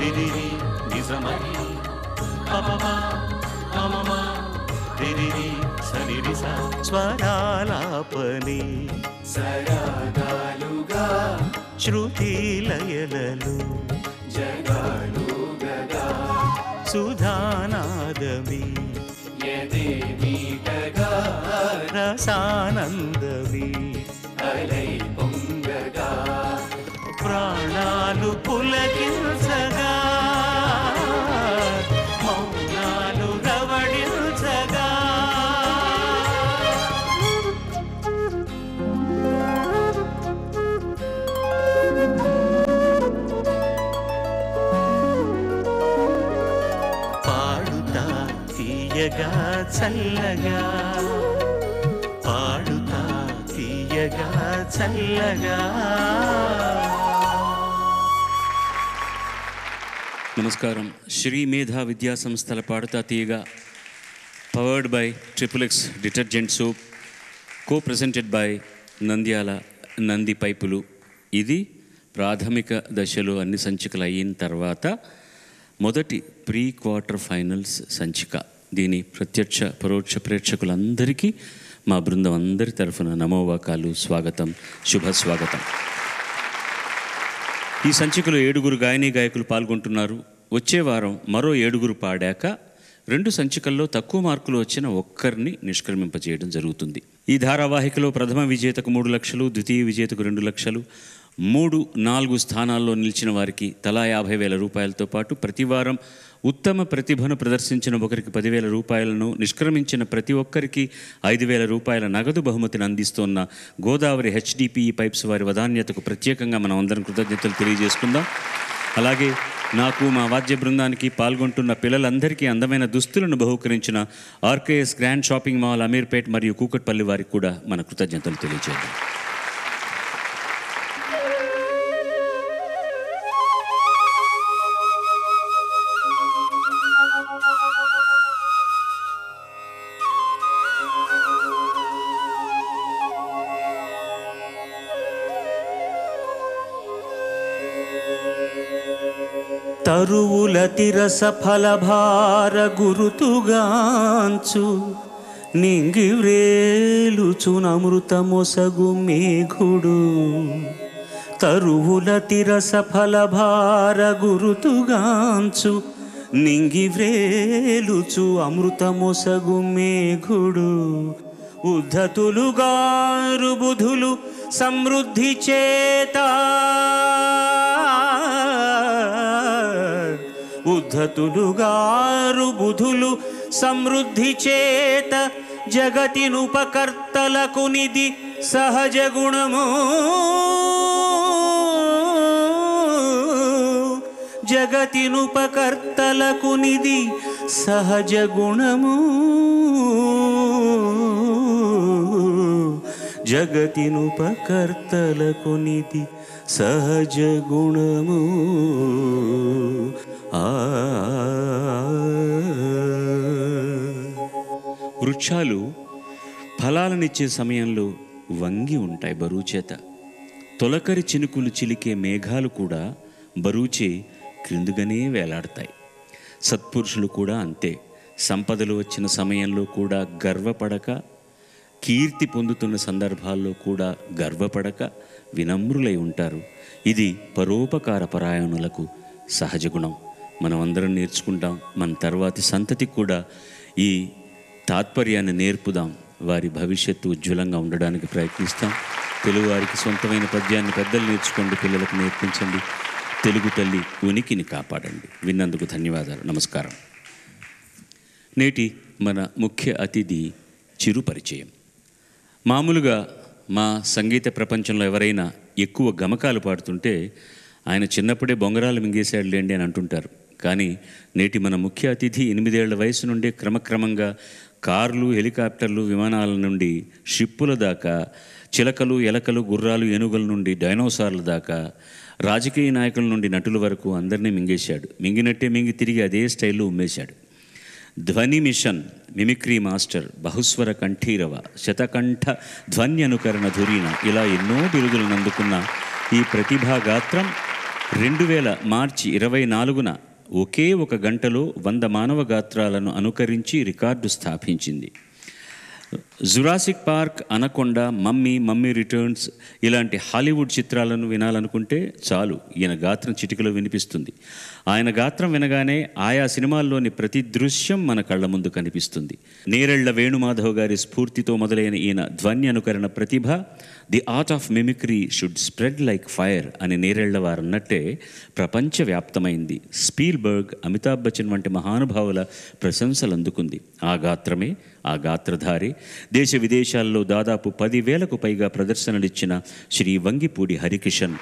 రిరిరి నిజమరి పపమా మమమా రిరిరి సరిరిస స్వరాలాపని సరాగాలుగా శృతి లయలలు జగాలుగగా సుధానాదమి యదేమీటగా రసానందమి అలై పొంగగా ప్రాణాలు పులకించగా మౌనాలు రవళించగా పాడుతా తీయగా చల్లగా పాడుతా తీయగా చల్లగా. నమస్కారం. శ్రీ మేధా విద్యా సంస్థల పాడుతా తీయగా powered by XXX detergent soap, co presented by Nandyal Nandi పైపులు. ఇది ప్రాథమిక దశలో అన్ని సంచికలు అయిన తర్వాత మొదటి ప్రీ క్వార్టర్ ఫైనల్స్ సంచిక. దీని ప్రత్యక్ష పరోక్ష ప్రేక్షకులందరికీ మా బృందం అందరి తరఫున నమోవాకాలు, స్వాగతం, శుభ స్వాగతం. ఈ సంచికలో 7 గాయనీ గాయకులు పాల్గొంటున్నారు. వచ్చే వారం మరో 7 పాడాక 2 సంచికల్లో తక్కువ మార్కులు వచ్చిన ఒక్కరిని నిష్క్రమింపజేయడం జరుగుతుంది. ఈ ధారావాహికలో ప్రథమ విజేతకు 3 లక్షలు, ద్వితీయ విజేతకు 2 లక్షలు, 3-4 స్థానాల్లో నిలిచిన వారికి తలా 50,000 రూపాయలతో పాటు ప్రతి వారం ఉత్తమ ప్రతిభను ప్రదర్శించిన ఒకరికి 10,000 రూపాయలను, నిష్క్రమించిన ప్రతి ఒక్కరికి 5,000 రూపాయల నగదు బహుమతిని అందిస్తున్న గోదావరి HDPE పైప్స్ వారి వదాన్యతకు ప్రత్యేకంగా మనం అందరం కృతజ్ఞతలు తెలియజేసుకుందాం. అలాగే నాకు, మా వాద్య బృందానికి, పాల్గొంటున్న పిల్లలందరికీ అందమైన దుస్తులను బహుకరించిన RKS grand shopping mall, Ameerpet మరియు కూకట్పల్లి వారికి కూడా మన కృతజ్ఞతలు తెలియజేద్దాం. తరువుల తిరస ఫలభార గురుతుగాంచు నింగివ్రేలుచునమృతమొసగు మేఘుడు. తరువుల తిరస ఫలభార గురుతుగాంచు నింగివ్రేలుచు అమృతమొసగు మేఘుడు. ఉద్ధతులుగారు బుధులు సమృద్ధి చేత, ఉద్ధతులుగారు బుధులు సమృద్ధి చేత జగతినుపకర్తలకు నిధి సహజ గుణము. జగతినుపకర్తలకు నిధి సహజ గుణము. జగతినుపకర్తలకు నిధి సహజ గుణము. వృక్షాలు ఫలాలనిచ్చే సమయంలో వంగి ఉంటాయి బరువు చేత. తొలకరి చినుకులు చిలికే మేఘాలు కూడా బరువుచే క్రిందుగానే వేలాడతాయి. సత్పురుషులు కూడా అంతే. సంపదలు వచ్చిన సమయంలో కూడా గర్వపడక, కీర్తి పొందుతున్న సందర్భాల్లో కూడా గర్వపడక వినమ్రులై ఉంటారు. ఇది పరోపకార పరాయణులకు సహజ గుణం. మనం అందరం నేర్చుకుంటాం. మన తర్వాతి సంతతికి కూడా ఈ తాత్పర్యాన్ని నేర్పుదాం. వారి భవిష్యత్తు ఉజ్వలంగా ఉండడానికి ప్రయత్నిస్తాం. తెలుగువారికి సొంతమైన పద్యాన్ని పెద్దలు నేర్చుకోండి, పిల్లలకు నేర్పించండి. తెలుగు తల్లి ఉనికిని కాపాడండి. విన్నందుకు ధన్యవాదాలు. నమస్కారం. నేటి మన ముఖ్య అతిథి చిరు పరిచయం. మామూలుగా మా సంగీత ప్రపంచంలో ఎవరైనా ఎక్కువ గమకాలు పాడుతుంటే ఆయన చిన్నప్పుడే బొంగరాలు మింగేశాడులేండి అని అంటుంటారు. కానీ నేటి మన ముఖ్య అతిథి 8 ఏళ్ల వయసు నుండి క్రమక్రమంగా కార్లు, హెలికాప్టర్లు, విమానాల నుండి షిప్పుల దాకా, చిలకలు, ఎలకలు, గుర్రాలు, ఏనుగుల నుండి డైనోసార్ల దాకా, రాజకీయ నాయకుల నుండి నటుల వరకు అందరినీ మింగేశాడు. మింగినట్టే మింగి తిరిగి అదే స్టైల్లో ఉమ్మేశాడు. ధ్వని మిషన్, మిమిక్రీ మాస్టర్, బహుస్వర కంఠీరవ, శతకంఠ ధ్వన్యనుకరణ ధురీన, ఇలా ఎన్నో బిరుదులను అందుకున్న ఈ ప్రతిభాగాత్రం 2000 మార్చి 24న ఒకే ఒక గంటలో 100 మానవ గాత్రాలను అనుకరించి రికార్డు స్థాపించింది. Jurassic Park, Anaconda, Mummy Returns ఇలాంటి హాలీవుడ్ చిత్రాలను వినాలనుకుంటే చాలు, ఈయన గాత్రం చిటికలో వినిపిస్తుంది. ఆయన గాత్రం వినగానే ఆయా సినిమాల్లోని ప్రతి దృశ్యం మన కళ్ళ ముందు కనిపిస్తుంది. నేరెళ్ల వేణుమాధవ్ గారి స్ఫూర్తితో మొదలైన ఈయన ధ్వని అనుకరణ ప్రతిభ the art of mimicry should spread like fire అని నేరెళ్ల వారు అన్నట్టే ప్రపంచవ్యాప్తమైంది. స్పీల్బర్గ్, అమితాబ్ బచ్చన్ వంటి మహానుభావుల ప్రశంసలు అందుకుంది. ఆ గాత్రమే, ఆ గాత్రధారి దేశ విదేశాల్లో దాదాపు 10,000కు పైగా ప్రదర్శనలిచ్చిన శ్రీ వంగిపూడి హరికిషన్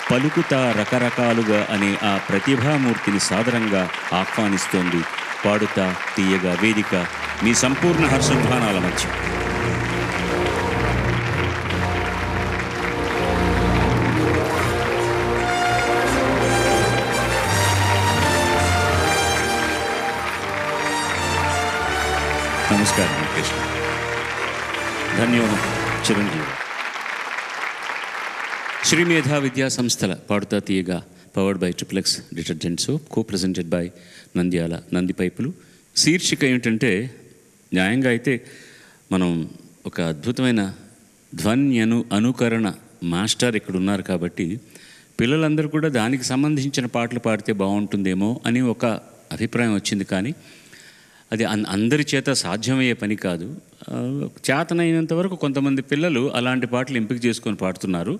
పలుకుతా రకరకాలుగా అనే ఆ ప్రతిభామూర్తిని సాదరంగా ఆహ్వానిస్తోంది పాడుతా తీయగా వేదిక మీ సంపూర్ణ హర్షధ్వానాల మధ్య. నమస్కారం కృష్ణ. ధన్యవాదం చిరంజీవి. శ్రీ మేధా విద్యా సంస్థల పాడుతా తీయగా powered by triplex detergent soap, co presented by Nandyal Nandi పైపులు. శీర్షిక ఏమిటంటే, న్యాయంగా అయితే మనం ఒక అద్భుతమైన అనుకరణ మాస్టర్ ఇక్కడ ఉన్నారు కాబట్టి పిల్లలందరూ కూడా దానికి సంబంధించిన పాటలు పాడితే బాగుంటుందేమో అని ఒక అభిప్రాయం వచ్చింది. కానీ అది అందరి చేత సాధ్యమయ్యే పని కాదు. చేతనైనంత వరకు కొంతమంది పిల్లలు అలాంటి పాటలు ఎంపిక చేసుకొని పాడుతున్నారు.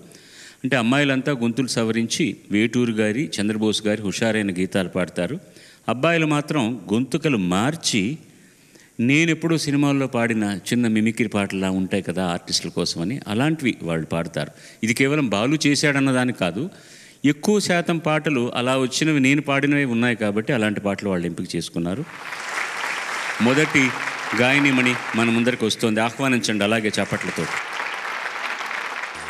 అంటే అమ్మాయిలంతా గొంతులు సవరించి వేటూరు గారి, చంద్రబోస్ గారి హుషారైన గీతాలు పాడతారు. అబ్బాయిలు మాత్రం గొంతుకలు మార్చి నేను ఎప్పుడూ సినిమాల్లో పాడిన చిన్న మిమిక్రీ పాటలా ఉంటాయి కదా ఆర్టిస్టుల కోసమని, అలాంటివి వాళ్ళు పాడతారు. ఇది కేవలం బాలు చేశాడన్నదాని కాదు, ఎక్కువ శాతం పాటలు అలా వచ్చినవి నేను పాడినవి ఉన్నాయి కాబట్టి అలాంటి పాటలు వాళ్ళు ఎంపిక చేసుకున్నారు. మొదటి గాయనిమణి మన ముందరికి వస్తుంది, ఆహ్వానించండి అలాగే చప్పట్లతో.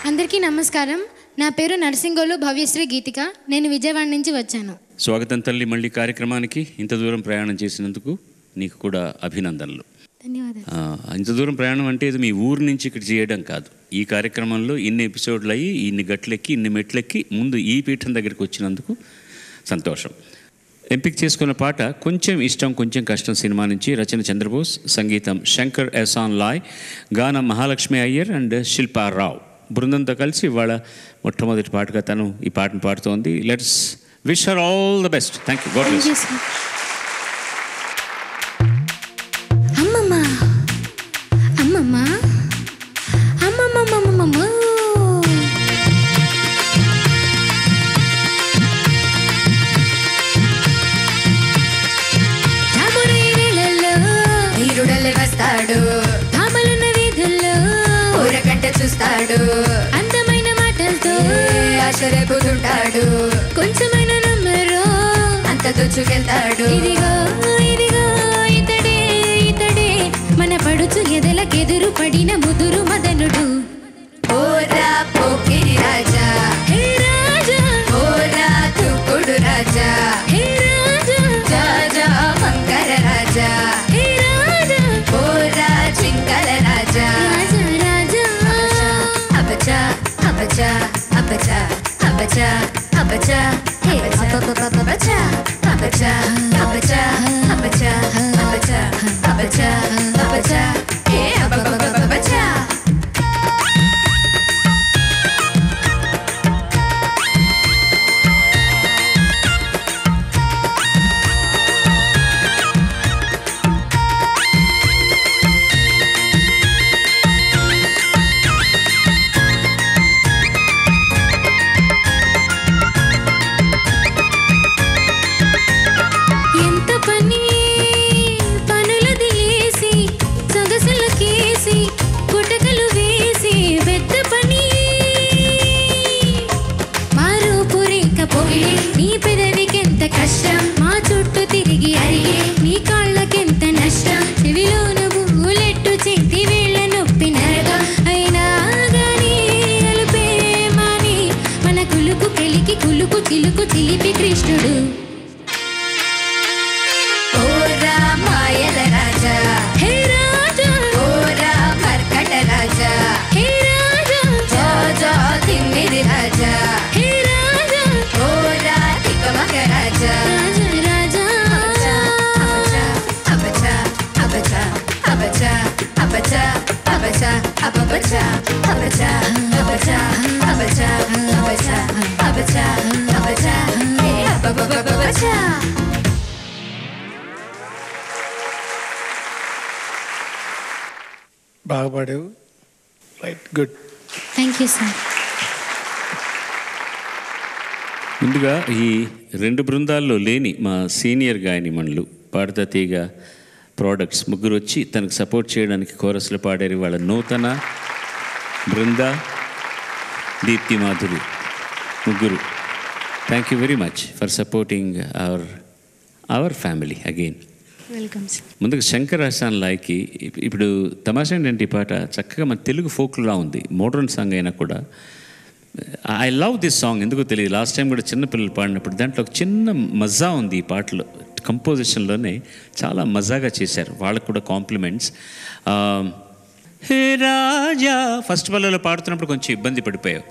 అందరికీ నమస్కారం. నా పేరు నర్సింగోలు భవ్యశ్రీ గీతిక. నేను విజయవాడ నుంచి వచ్చాను. స్వాగతం తల్లి. మళ్ళీ కార్యక్రమానికి ఇంత దూరం ప్రయాణం చేసినందుకు నీకు కూడా అభినందనలు. ధన్యవాదాలు. ఇంత దూరం ప్రయాణం అంటే ఇది మీ ఊరు నుంచి ఇక్కడ చేయడం కాదు. ఈ కార్యక్రమంలో ఇన్ని ఎపిసోడ్లు అయ్యి, ఇన్ని గట్లెక్కి, ఇన్ని మెట్లెక్కి ముందు ఈ పీఠం దగ్గరికి వచ్చినందుకు సంతోషం. ఎంపిక చేసుకున్న పాట కొంచెం ఇష్టం కొంచెం కష్టం సినిమా నుంచి. రచన చంద్రబోస్, సంగీతం శంకర్ ఎహసాన్ లాయ్, గానం మహాలక్ష్మి అయ్యర్ అండ్ శిల్పారావు. బృందంతో కలిసి ఇవాళ మొట్టమొదటి పాటగా తను ఈ పాటను పాడుతోంది. Let's wish her all the best. Thank you. God bless. చూస్తాడు అందమైన మాటలతో ఆశరేపుతుంటాడు, కొంచెమైన నమ్మరు అంత దొచ్చుకెళ్తాడు. ఇదిగో ఇదిగో ఇతడే ఇతడే మన పడుచు ఎదలకెదురు పడిన ముదురు మదనుడు. ఓరా పోకిరి రాజా, హే రాజా, ఓరా తుక్కుడు రాజా, హే రాజా, రాజా మంకర రాజా, హే రాజా, ఓరా చింకల రాజా, abacha, abacha, abacha, abacha, hey, abacha, abacha, abacha, abacha, abacha, abacha, abacha, abacha, hey, abacha. రాజా, హే రాజా, ఓ abacha, abacha, abacha, abacha, abacha, abacha, abacha, hey, abacha. బాగా పాడావు. Right, good. Thank you sir. ముందుగా ఈ రెండు బృందాల్లో లేని మా సీనియర్ గాయనిమణులు పాడతా తీగ ప్రోడక్ట్స్ ముగ్గురు వచ్చి తనకు సపోర్ట్ చేయడానికి కోరస్లు పాడారు. వాళ్ళ నూతన బృంద, దీప్తి మాధురి ముగ్గురు. Thank you very much for supporting our family again. Welcome sir. ముందుగా శంకర్ హసన్ లాయ్కి ఇప్పుడు తమాషా ఏంటంటే ఈ పాట చక్కగా మన తెలుగు ఫోక్లా ఉంది, మోడర్న్ సాంగ్ అయినా కూడా. ఐ లవ్ దిస్ సాంగ్, ఎందుకో తెలియదు. లాస్ట్ టైం కూడా చిన్నపిల్లలు పాడినప్పుడు దాంట్లో ఒక చిన్న మజా ఉంది ఈ పాటలో. కంపోజిషన్లోనే చాలా మజాగా చేశారు. వాళ్ళకు కూడా కాంప్లిమెంట్స్. హే రాజా ఫస్ట్ పల్లెలో పాడుతున్నప్పుడు కొంచెం ఇబ్బంది పడిపోయావు.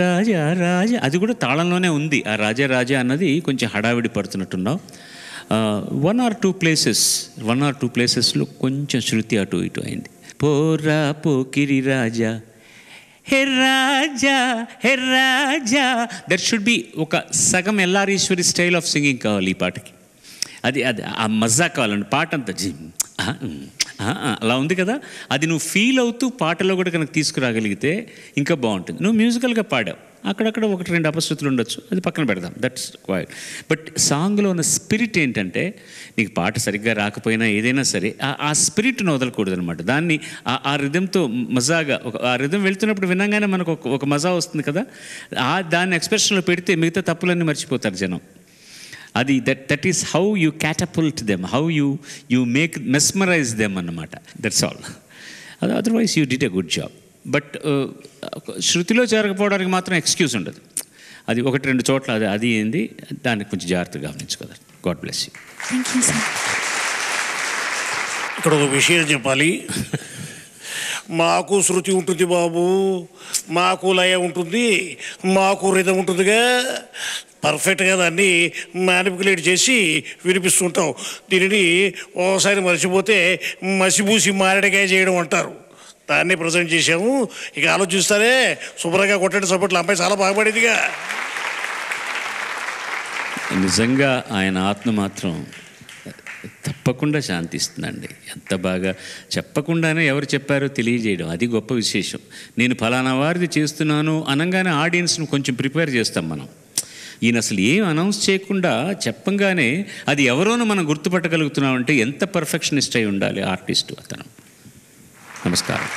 రాజా రాజా అది కూడా తాళంలోనే ఉంది. ఆ రాజా రాజా అన్నది కొంచెం హడావిడి పడుతున్నట్టున్నావు. వన్ ఆర్ టూ ప్లేసెస్లో కొంచెం శృతి అటు ఇటు అయింది. పోరా పోకిరి రాజా, హే రాజా హే రాజా. దట్ షుడ్ బి ఒక సగం ఎల్లారీశ్వరి స్టైల్ ఆఫ్ సింగింగ్ కావాలి ఈ పాటకి. అది అది ఆ మజా కావాలండి. పాట అంతా అలా ఉంది కదా, అది నువ్వు ఫీల్ అవుతూ పాటలో కూడా కనుక తీసుకురాగలిగితే ఇంకా బాగుంటుంది. నువ్వు మ్యూజికల్గా పాడావు, అక్కడక్కడ ఒకటి రెండు అపశృతులు ఉండొచ్చు, అది పక్కన పెడదాం, దట్స్ క్వైట్. బట్ సాంగ్లో ఉన్న స్పిరిట్ ఏంటంటే, నీకు పాట సరిగ్గా రాకపోయినా ఏదైనా సరే ఆ స్పిరిట్ను వదలకూడదు అనమాట. దాన్ని ఆ రిథంతో మజాగా ఆ రిథం వెళ్తున్నప్పుడు వినంగానే మనకు ఒక మజా వస్తుంది కదా, దాన్ని ఎక్స్ప్రెషన్లో పెడితే మిగతా తప్పులన్నీ మర్చిపోతారు జనం. అది that is how you catapult them, how you make mesmerize them అన్నమాట. That's all. Otherwise you did a good job. But శృతిలో చేరకపోవడానికి మాత్రం ఎక్స్క్యూజ్ ఉండదు. అది ఒకటి రెండు చోట్ల అది ఏంది, దానికి కొంచెం జాగ్రత్తగా గమనించుకోవాలి. God bless you. Thank you sir. ఇక్కడ ఒక విషయం చెప్పాలి. మాకు శృతి ఉంటుంది బాబు, మాకు లయ ఉంటుంది, మాకు రిధం ఉంటుందిగా. పర్ఫెక్ట్గా దాన్ని మ్యానిపులేట్ చేసి వినిపిస్తుంటాం. దీనిని ఓసారి మర్చిపోతే మసిబూసి మారేడుకాయ చేయడం అంటారు. దాన్ని ప్రజెంట్ చేసాము. ఇక ఆలోచిస్తారే, శుభ్రంగా కొట్టండి సపోర్ట్లు. అమ్మాయి చాలా బాగుపడేదిగా. నిజంగా ఆయన ఆత్మ మాత్రం తప్పకుండా శాంతిస్తుందండి. ఎంత బాగా చెప్పకుండానే ఎవరు చెప్పారో తెలియజేయడం, అది గొప్ప విశేషం. నేను ఫలానా వారిది చేస్తున్నాను అనగానే ఆడియన్స్ను కొంచెం ప్రిపేర్ చేస్తాం మనం. ఈయన అసలు ఏం అనౌన్స్ చేయకుండా చెప్పంగానే అది ఎవరోనో మనం గుర్తుపట్టగలుగుతున్నామంటే ఎంత పర్ఫెక్షనిస్ట్ అయి ఉండాలి ఆర్టిస్టు అతను. నమస్కారం.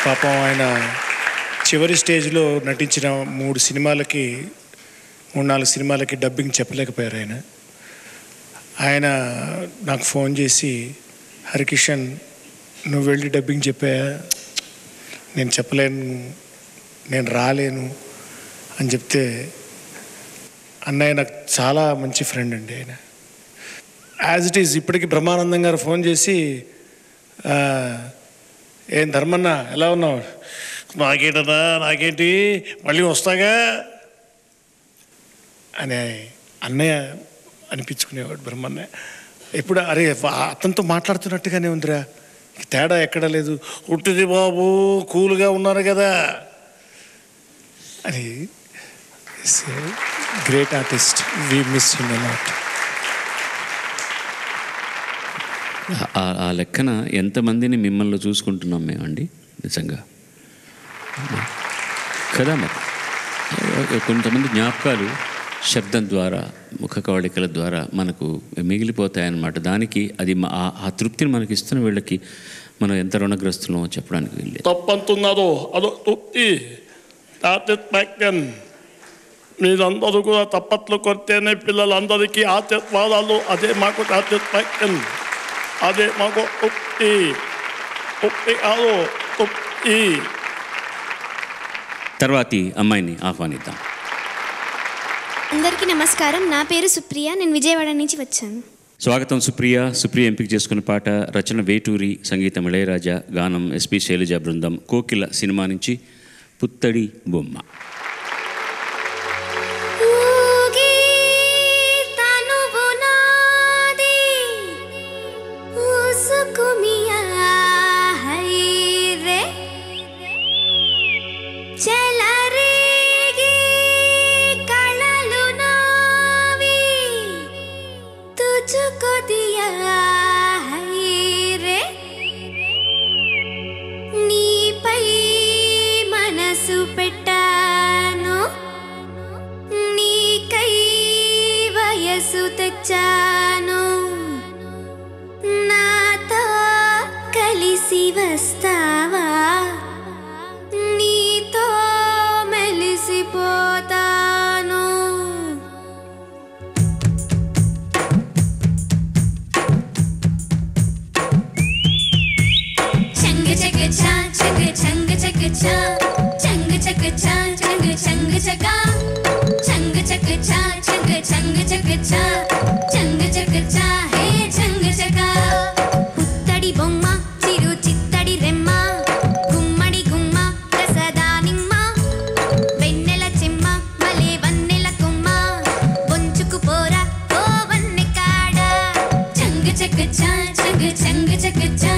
పాపం ఆయన చివరి స్టేజ్లో నటించిన 3 4 సినిమాలకి డబ్బింగ్ చెప్పలేకపోయారు. ఆయన నాకు ఫోన్ చేసి, హరికిషన్ నువ్వు వెళ్ళి డబ్బింగ్ చెప్పాయా? నేను చెప్పలేను, నేను రాలేను అని చెప్తే, అన్నయ్య నాకు చాలా మంచి ఫ్రెండ్ అండి ఆయన. యాజ్ ఇట్ ఈజ్ ఇప్పటికీ బ్రహ్మానందం గారు ఫోన్ చేసి, ఏం ధర్మన్న ఎలా ఉన్నావు? నాకేంటన్నా, నాకేంటి, మళ్ళీ వస్తాగా అని అన్నయ్య అనిపించుకునేవాడు బ్రహ్మన్నయ్య. ఎప్పుడు అరే అతనితో మాట్లాడుతున్నట్టుగానే ఉందిరా, తేడా ఎక్కడా లేదు, ఉంటుంది బాబు, కూల్గా ఉన్నారు కదా అని. Great artist, we miss him a lot. ఆ లెక్కన ఎంతమందిని మిమ్మల్ని చూసుకుంటున్నాం మేమండి నిజంగా కదా. మరి కొంతమంది జ్ఞాపకాలు శబ్దం ద్వారా, ముఖ కవళికల ద్వారా మనకు మిగిలిపోతాయన్నమాట. దానికి అది ఆ తృప్తిని మనకి ఇస్తున్న వీళ్ళకి మనం ఎంత రుణగ్రస్తులో చెప్పడానికి వెళ్ళి తప్పంతున్నదో అదో తృప్తి. మీరందరూ కూడా తప్పట్లు కొడితేనే పిల్లలందరికీ ఆశీర్వాదాలు. అదే మాకు సాటిస్ఫాక్షన్, అదే మాకు తృప్తి. తృప్తి కాదు, తృప్తి. తర్వాతి అమ్మాయిని ఆహ్వానిద్దాం. అందరికీ నమస్కారం. నా పేరు సుప్రియ, నేను విజయవాడ నుంచి వచ్చాను. స్వాగతం సుప్రియ. సుప్రియ ఎంపిక చేసుకున్న పాట రచన వేటూరి, సంగీతం ఇళయరాజా, గానం ఎస్పి శైలజ బృందం. కోకిల సినిమా నుంచి పుత్తడి బొమ్మ. రే मुझको दिया है रे నీపై మనసు పెట్టాను నీకై వయసు తెచ్చాను నాతో కలిసి వస్తావా నీతో మెలిసిపోతాను చంగ చక చా చంగ చంగ చక చా చంగ చక చా చంగ చంగ చక చంగ చక చా చంగ చంగ చక చా చంగ చక చా హే చంగ చక పుత్తడి బొమ్మ చిరు చిత్తడి రెమ్మ గుమ్మడి గుమ్మ రసదానిమ్మ వెన్నెల చెమ్మ మలే వన్నెల కొమ్మ బొంచుకు పోరా ఓ వన్నె కాడ చంగ చక చా చంగ చంగ చక చా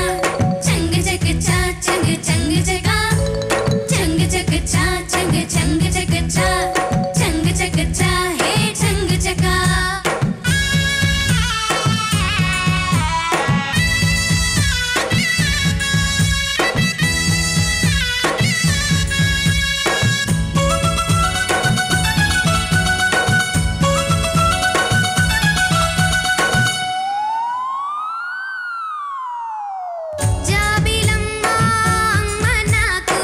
చంగ చక చా చంగ చంగ చక చంగ చక చా చంగ చంగ చక చా చంగ చక చా హే చంగ చక జాబిలమ్మ అమ్మ నాకు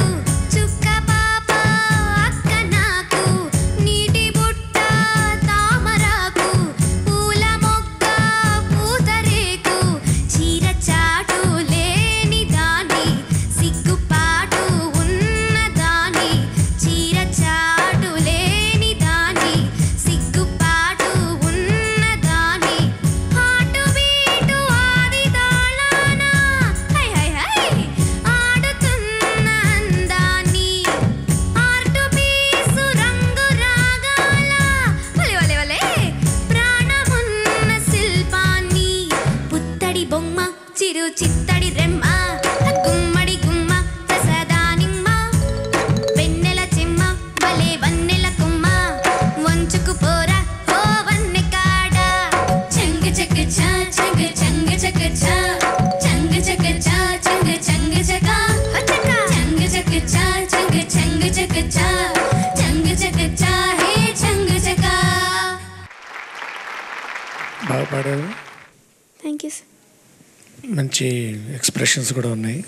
చుక్క పాప అక్క నాకు నీటి బుట్ట తామరాకు పూల మొగ్గ పూతరేకు చీర చాటు లేని దాని సిగ్గుపాటు ఉన్నదాని చీర చాటు లేని దాని సిగ్గుపాటు ఉన్నదాని హాటు బీటు ఆది తాళాన హై హై హై ఆడుతున్న అందాన్ని ఆర్టు పీసు రంగు రాగాల వలే వలే వలే ప్రాణమున్న శిల్పాన్ని పుత్తడి బొమ్మ చిరు చిత్తడి రెమ్మ గుమ్మడి గుమ్మ రసదానిమ్మ వెన్నెల చెమ్మ వలే వన్నెల కొమ్మ వంచుకు పోరా ఓ వన్నె కాడ చంగ చక చా చంగ చంగ చక చా చంగ చక చా చంగ చంగ చక చంగ చక చా చంగ చంగ చక చా చంగ చక చా హే చంగ చక బాగా పాడారు. థ్యాంక్ యూ సార్ మంచి ఎక్స్ప్రెషన్స్ కూడా ఉన్నాయి.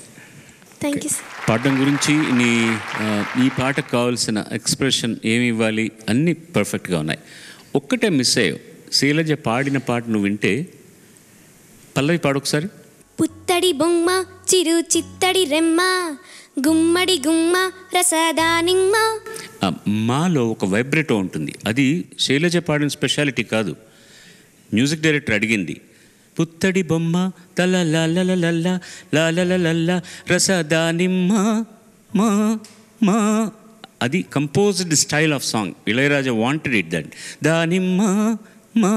థ్యాంక్ యూ సార్ పాడడం గురించి ఈ పాటకు కావాల్సిన ఎక్స్ప్రెషన్ ఏమి ఇవ్వాలి అన్నీ పర్ఫెక్ట్గా ఉన్నాయి. ఒక్కటే మిస్ అయ్యావు. శైలజ పాడిన పాట నువ్వు వింటే పల్లవి పాడొకసారి. పుత్తడి బొమ్మ చిరు చిత్తడి రెమ్మ గుమ్మడి గుమ్మ రసదానిమ్మ ఆ మాలో ఒక వైబ్రేటో ఉంటుంది. అది శైలజ పాడిన స్పెషాలిటీ కాదు. మ్యూజిక్ డైరెక్టర్ అడిగింది, పుత్తడి బొమ్మ తల లల్ల లల్ల రసదానిమ్మ మా మా అది composed style of song. Ilaiyaraaja wanted it that దానిమ్మ మా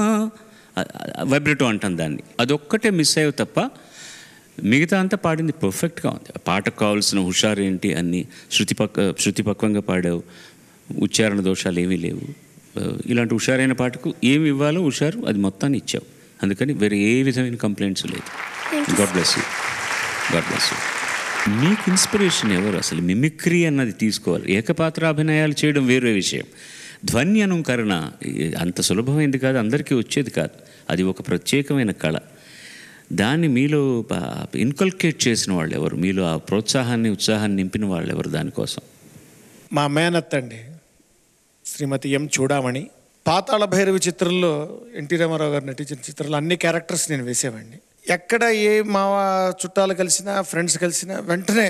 వైబ్రేటో అంటాం దాన్ని. అదొక్కటే మిస్ అయ్యావు తప్ప మిగతా అంతా పాడింది పర్ఫెక్ట్గా ఉంది. పాటకు కావాల్సిన హుషారు ఏంటి అన్నీ శృతిపక్వంగా పాడావు. ఉచ్చారణ దోషాలు ఏమీ లేవు. ఇలాంటి హుషారైన పాటకు ఏమి ఇవ్వాలో హుషారు అది మొత్తాన్ని ఇచ్చావు. అందుకని వేరే ఏ విధమైన కంప్లైంట్స్ లేదు. God bless you. God bless you. మీకు ఇన్స్పిరేషన్ ఎవరు? అసలు మిమిక్రీ అన్నది తీసుకోవాలి. ఏకపాత్రాభినయాలు చేయడం వేరే విషయం. ధ్వని అనుకరణ అంత సులభమైంది కాదు, అందరికీ వచ్చేది కాదు. అది ఒక ప్రత్యేకమైన కళ. దాన్ని మీలో ఇన్కల్కేట్ చేసిన వాళ్ళు ఎవరు? మీలో ఆ ప్రోత్సాహాన్ని ఉత్సాహాన్ని నింపిన వాళ్ళు ఎవరు దానికోసం? మా మేనత్త అండి, శ్రీమతి ఎం చూడామణి. పాతాళ భైరవి చిత్రంలో ఎన్టీ రామారావు గారు నటించిన చిత్రంలో అన్ని క్యారెక్టర్స్ నేను వేసేవాడిని. ఎక్కడ ఏ మా చుట్టాలు కలిసినా ఫ్రెండ్స్ కలిసినా వెంటనే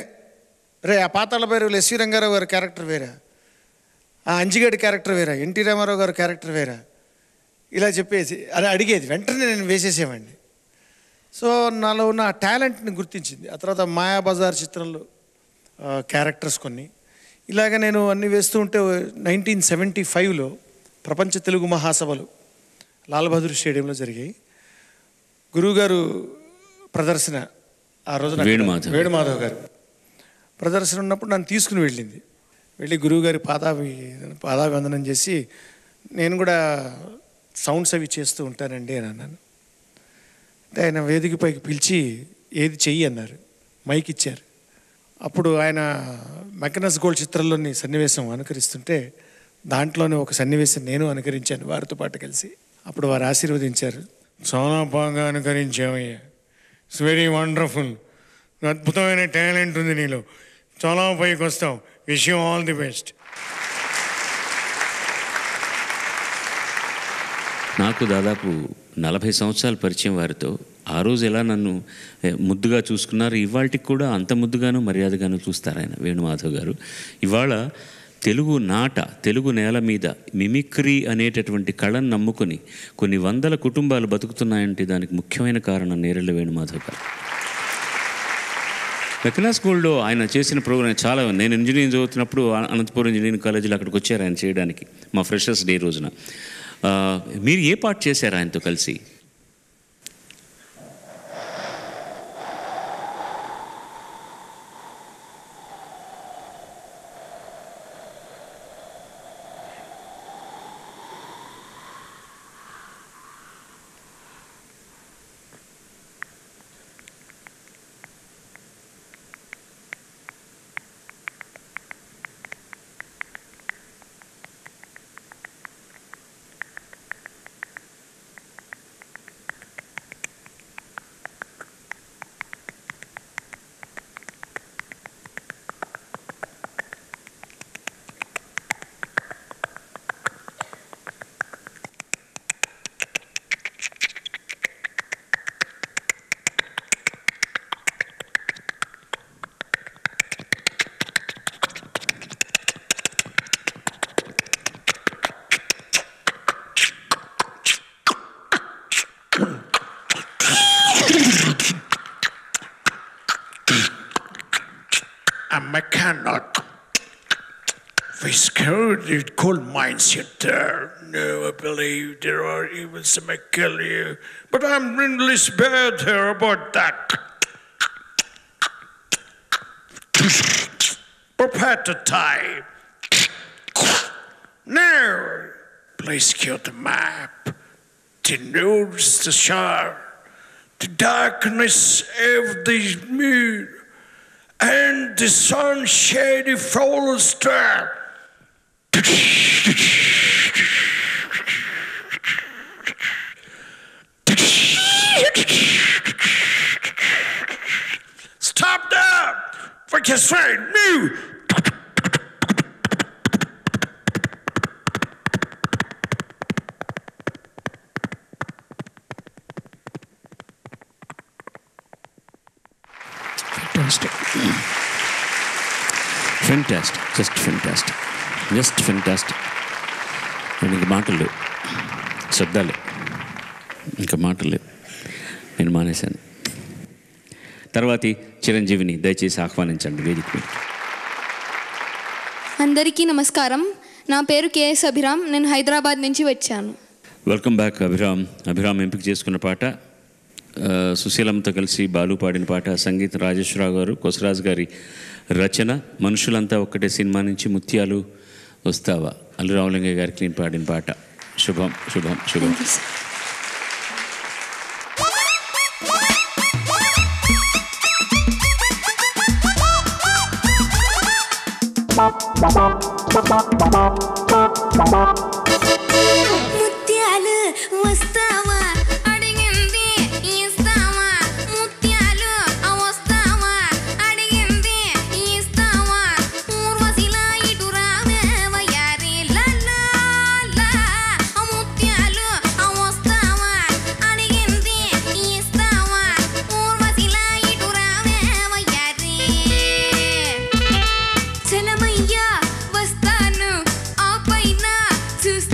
రే ఆ పాతాళ భైరవిలో ఎస్వి రంగారావు గారి క్యారెక్టర్ వేరా, ఆ అంజిగడి క్యారెక్టర్ వేరా, ఎన్టీ రామారావు గారి క్యారెక్టర్ వేరా, ఇలా చెప్పేసి అలా అడిగేది. వెంటనే నేను వేసేసేవాడిని. సో నాలో ఉన్న టాలెంట్ని గుర్తించింది. ఆ తర్వాత మాయాబజార్ చిత్రంలో క్యారెక్టర్స్ కొన్ని ఇలాగ నేను అన్నీ వేస్తూ ఉంటే 1975లో ప్రపంచ తెలుగు మహాసభలు లాల్ బహదూర్ స్టేడియంలో జరిగాయి. గురువుగారు ప్రదర్శన ఆ రోజున వేణుమాధవ్ గారు ప్రదర్శన ఉన్నప్పుడు నన్ను తీసుకుని వెళ్ళి గురువుగారి పాదాభివందనం చేసి నేను కూడా సౌండ్స్ అవి చేస్తూ ఉంటానండి అని అన్నాను. ఆయన వేదిక పైకి పిలిచి ఏది చెయ్యి అన్నారు, మైక్ ఇచ్చారు. అప్పుడు ఆయన మెకనస్ గోల్డ్ చిత్రంలోని సన్నివేశం అనుకరిస్తుంటే దాంట్లోనే ఒక సన్నివేశం నేను అనుకరించాను వారితో పాటు కలిసి. అప్పుడు వారు ఆశీర్వదించారు. చాలా బాగా అనుకరించావయ్యా, ఇట్స్ వెరీ వండర్ఫుల్, అద్భుతమైన టాలెంట్ ఉంది నీలో, చాలా పైకి వస్తావు, wish you all the best. నాకు దాదాపు 40 సంవత్సరాల పరిచయం వారితో. ఆ రోజు ఎలా నన్ను ముద్దుగా చూసుకున్నారు, ఇవాళకి కూడా అంత ముద్దుగాను మర్యాదగాను చూస్తారు ఆయన వేణుమాధవ్ గారు. ఇవాళ తెలుగు నేల మీద మిమిక్రీ అనేటటువంటి కళను నమ్ముకొని కొన్ని వందల కుటుంబాలు బతుకుతున్నాయంటే దానికి ముఖ్యమైన కారణం నేరెళ్ళ వేణుమాధవ్ గారు. మెకనాస్ గోల్డ్లో ఆయన చేసిన ప్రోగ్రామ్ చాలా. నేను ఇంజనీరింగ్ చదువుతున్నప్పుడు అనంతపురం ఇంజనీరింగ్ కాలేజీలో అక్కడికి వచ్చారు ఆయన చేయడానికి, మా ఫ్రెషర్స్ డే రోజున. మీరు ఏ పార్ట్ చేశారు ఆయనతో కలిసి? I cannot. We scared the coal mines yet there. No, I believe there are even some may kill you. But I'm really bad here about that. Prepare to die. Now, please kill the map. The news, the shore, the darkness of the moon, and the sun shady fallen star. Stop that! What you say? Move! Just fantastic. నేను ఇంక మాటలు లేవు, శబ్దాలే, ఇంకా మాటలు లేవు, నేను మానేశాను. తర్వాతి చిరంజీవిని దయచేసి ఆహ్వానించండి వేదిక మీద. అందరికీ నమస్కారం. నా పేరు కేఎస్ అభిరామ్. నేను హైదరాబాద్ నుంచి వచ్చాను. Welcome back Abhiram. అభిరామ్ ఎంపిక చేసుకున్న పాట సుశీలమ్మతో కలిసి బాలు పాడిన పాట, సంగీతం రాజేశ్వరరావు గారు, కొసరాజు గారి రచన. మనుషులంతా ఒక్కటే సినిమా నుంచి ముత్యాలు వస్తావా అల్లు రామలింగయ్య గారికి నేను పాడిన పాట. శుభం శుభం శుభం. ముత్యాలు వస్తావా అడిగింది ఇస్తావా, ముత్యాలు వస్తావా అడిగింది ఇస్తావా, ఊర్వశిలా ఇటు రావే వయ్యారి లల్లా, ముత్యాలు వస్తావా అడిగింది ఇస్తావా, ఊర్వశిలా ఇటు రావే వయ్యారి. చలమయ్యా వస్తాను ఆ పైన చూసి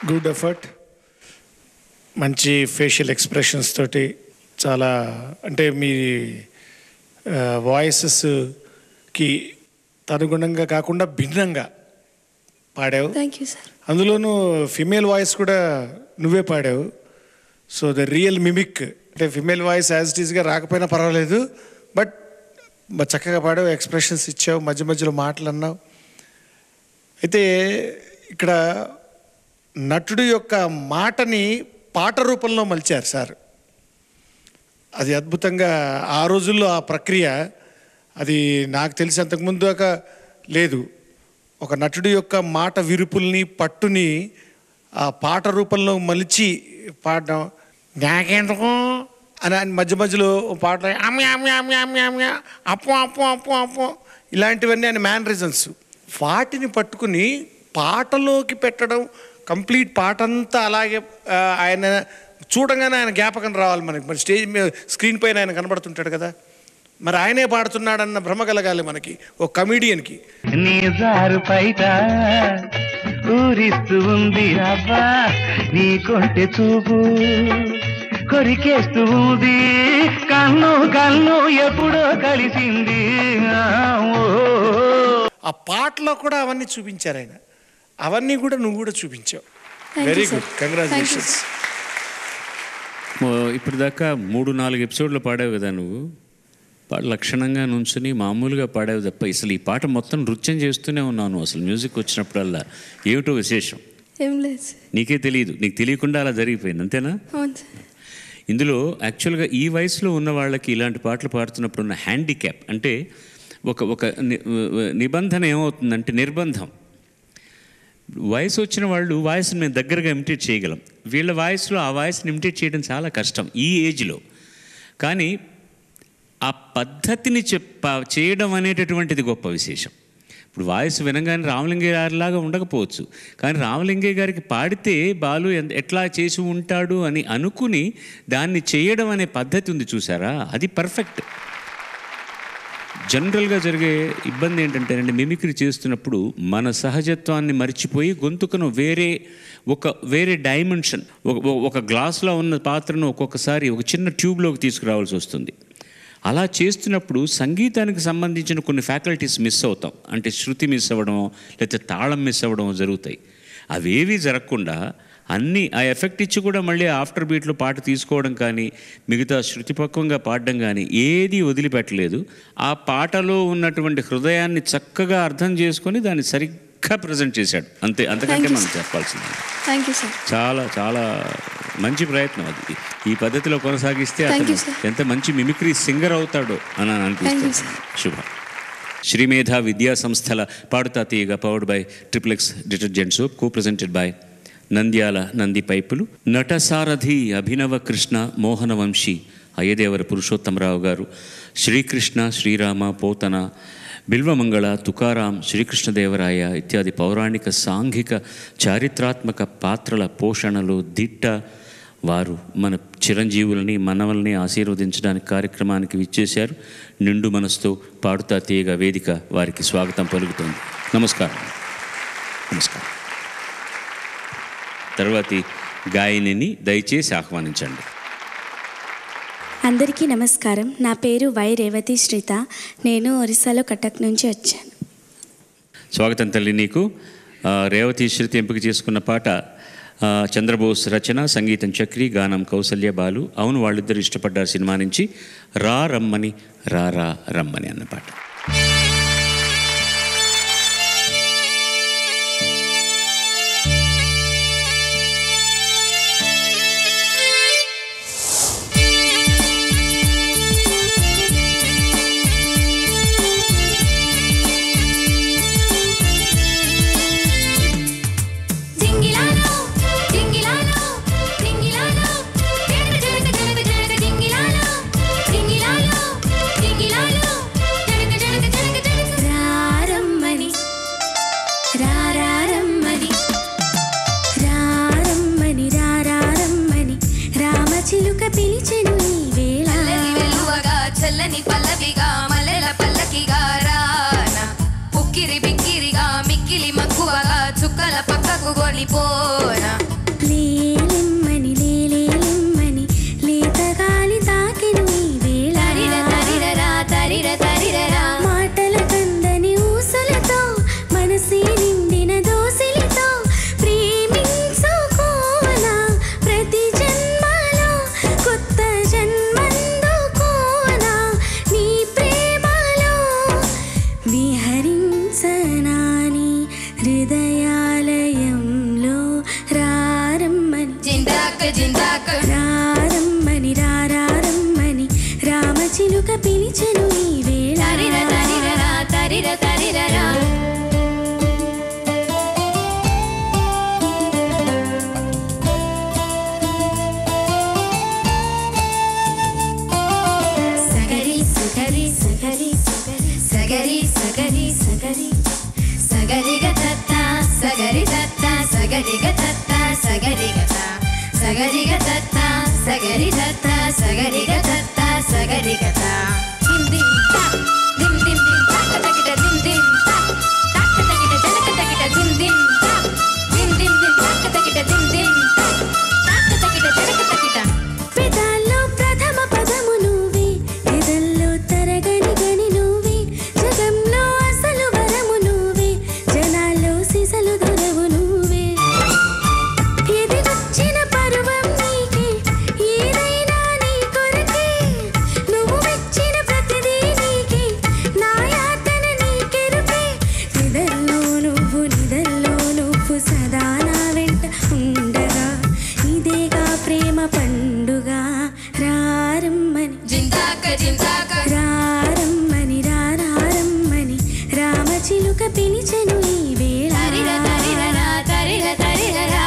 గుడ్ ఎఫర్ట్, మంచి ఫేషియల్ ఎక్స్ప్రెషన్స్ తోటి చాలా అంటే మీ వాయిసెస్కి అనుగుణంగా కాకుండా భిన్నంగా పాడావు. Thank you sir. అందులోనూ ఫిమేల్ వాయిస్ కూడా నువ్వే పాడావు. సో ద రియల్ మిమిక్ అంటే ఫిమేల్ వాయిస్ యాజ్ ఇట్ ఈస్గా రాకపోయినా పర్వాలేదు, బట్ చక్కగా పాడావు, ఎక్స్ప్రెషన్స్ ఇచ్చావు, మధ్య మధ్యలో మాటలు అన్నావు. అయితే ఇక్కడ నటుడు యొక్క మాటని పాట రూపంలో మలిచారు సార్. అది అద్భుతంగా ఆ రోజుల్లో ఆ ప్రక్రియ అది నాకు తెలిసి అంతకుముందు దాకా లేదు. ఒక నటుడి యొక్క మాట విరుపుల్ని పట్టుని ఆ పాట రూపంలో మలిచి పాడడం, నాకెందుకు అని మధ్య మధ్యలో పాటలు అప్పు అప్పు అప్పు అప్పు ఇలాంటివన్నీ ఆయన మ్యానరిజమ్స్, వాటిని పట్టుకుని పాటలోకి పెట్టడం, కంప్లీట్ పాట అంతా అలాగే ఆయన చూడంగానే ఆయన జ్ఞాపకం రావాలి మనకి. మరి స్టేజ్ మీద స్క్రీన్ పైన ఆయన కనబడుతుంటాడు కదా, మరి ఆయనే పాడుతున్నాడన్న భ్రమ కలగాలి మనకి ఒక కమీడియన్కి. నీ జారు పైట ఊరిస్తూ ఉంది అబ్బా, నీ కొంటె చూపు కొరికేస్తూ ఉంది, కన్ను కన్ను ఎప్పుడో కలిసింది. ఆ పాటలో కూడా అవన్నీ చూపించారు ఆయన, అవన్నీ కూడా నువ్వు కూడా చూపించావు. Very good, congratulations. ఇప్పుడు దాకా 3-4 ఎపిసోడ్లు పాడావు కదా నువ్వు, లక్షణంగా నుంచుని మామూలుగా పాడావు తప్ప అసలు ఈ పాట మొత్తం నృత్యం చేస్తూనే ఉన్నాను. అసలు మ్యూజిక్ వచ్చినప్పుడల్లా ఏమిటో విశేషం? ఏం లేదు. నీకే తెలియదు, నీకు తెలియకుండా అలా జరిగిపోయింది అంతేనా? అవును సార్. ఇందులో యాక్చువల్గా ఈ వయసులో ఉన్న వాళ్ళకి ఇలాంటి పాటలు పాడుతున్నప్పుడు ఉన్న హ్యాండిక్యాప్ అంటే ఒక నిబంధన ఏమవుతుందంటే నిర్బంధం. వయసు వచ్చిన వాళ్ళు వాయిస్ని మేము దగ్గరగా ఇమిటేట్ చేయగలం, వీళ్ళ వాయిస్లో ఆ వాయిస్ని ఇమిటేట్ చేయడం చాలా కష్టం ఈ ఏజ్లో. కానీ ఆ పద్ధతిని చేయడం అనేటటువంటిది గొప్ప విశేషం. ఇప్పుడు వాయిస్ వినగానే రామలింగయ్య గారిలాగా ఉండకపోవచ్చు, కానీ రామలింగయ్య గారికి పాడితే బాలు ఎట్లా చేసి ఉంటాడు అని అనుకుని దాన్ని చేయడం అనే పద్ధతి ఉంది చూసారా, అది పర్ఫెక్ట్. జనరల్గా జరిగే ఇబ్బంది ఏంటంటేనండి, మిమిక్రీ చేస్తున్నప్పుడు మన సహజత్వాన్ని మర్చిపోయి గొంతుకను వేరే డైమెన్షన్, ఒక గ్లాస్లో ఉన్న పాత్రను ఒక్కొక్కసారి ఒక చిన్న ట్యూబ్లోకి తీసుకురావాల్సి వస్తుంది. అలా చేస్తున్నప్పుడు సంగీతానికి సంబంధించిన కొన్ని ఫ్యాకల్టీస్ మిస్ అవుతాం, అంటే శృతి మిస్ అవ్వడం లేకపోతే తాళం మిస్ అవ్వడం జరుగుతాయి. అవేవి జరగకుండా అన్నీ ఆ ఎఫెక్ట్ ఇచ్చి కూడా మళ్ళీ ఆఫ్టర్ బీట్లో పాట తీసుకోవడం కానీ మిగతా శృతిపక్వంగా పాడడం కానీ ఏది వదిలిపెట్టలేదు. ఆ పాటలో ఉన్నటువంటి హృదయాన్ని చక్కగా అర్థం చేసుకొని దాన్ని సరిగ్గా ప్రజెంట్ చేశాడు, అంతే, అంతకంటే మనం చెప్పాల్సింది. Thank you sir. చాలా చాలా మంచి ప్రయత్నం అది. ఈ పద్ధతిలో కొనసాగిస్తే అతను ఎంత మంచి మిమిక్రీ సింగర్ అవుతాడో అని అనిపిస్తుంది. శుభం. శ్రీమేధ విద్యా సంస్థల పాడుతా తీయగా powered by XXX detergent soap, co presented by Nandyal Nandi పైపులు, నటసారథి అభినవ కృష్ణ మోహనవంశీ అయ్యదేవర పురుషోత్తమరావు గారు, శ్రీకృష్ణ శ్రీరామ పోతన బిల్వమంగళ తుకారాం శ్రీకృష్ణదేవరాయ ఇత్యాది పౌరాణిక సాంఘిక చారిత్రాత్మక పాత్రల పోషణలు దిట్ట వారు మన చిరంజీవులని మనవల్ని ఆశీర్వదించడానికి కార్యక్రమానికి విచ్చేశారు. నిండు మనసుతో పాడుతా తీయగా వేదిక వారికి స్వాగతం పలుకుతోంది. నమస్కారం. నమస్కారం. తర్వాతి గాయనిని దయచేసి ఆహ్వానించండి. అందరికీ నమస్కారం. నా పేరు వై రేవతి శ్రీత. నేను ఒరిస్సాలో కటక్ నుంచి వచ్చాను. స్వాగతం తల్లి నీకు. రేవతి శ్రీత ఎంపిక చేసుకున్న పాట చంద్రబోస్ రచన, సంగీతం చక్రి, గానం కౌసల్య బాలు. అవును, వాళ్ళిద్దరు ఇష్టపడ్డారు సినిమా నుంచి రా రమ్మని రా రమ్మని అన్న పాట. చల్లని పల్లవిగా మల్లెల పల్లకిగా రానా, ఉక్కిరి బిక్కిరిగా మిక్కిలి మక్కువగా చుక్కల పక్కకు గొలిపోనా. జిందాక రారమ్మని రారమ్మని రామచిలుక పిలిచెను ఈ వేళ తరిర తరిరరా తరిర తరిరరా సగరి సగరి సగరి సగరి సగరి సగరి సగరి గతత్త సగరి దత్త సగరి గతత్త సగరి గత సగరి గతత్త సగరి దత్త సగరి గతత్త సగరి గత దిం దిం తాక్ దిం దిం దిం తాక్ తకిట దిం దిం తాక్ తాక్ తకిట జనక తకిట దిం దిం తాక్ దిం దిం దిం తాక్ తకిట దిం దిం తాక్ తాక్ తకిట జనక తకిట పెదాల్లో ప్రథమ పదము నువ్వే ఎదల్లో తరగని గని నువ్వే జగంలో అసలు వరము నువ్వే జనాల్లో సిసలు దొరవు నువ్వే ఎదిగొచ్చిన పరువం నీకే ఏదైనా నీ కొరకే నువ్వు మెచ్చిన ప్రతిదీ నీకే నా యాతన నీకెరుకే నిదల్లో నువ్వు సదా నా వెంట ఉండగా ఇదేగా ప్రేమ పండుగ రారమ్మని జిందాక జిందాక రారమ్మని రారమ్మని రామచిలుక పిలిచెను ఈ వేళ తరిర తరిరరా తరిర తరిరరా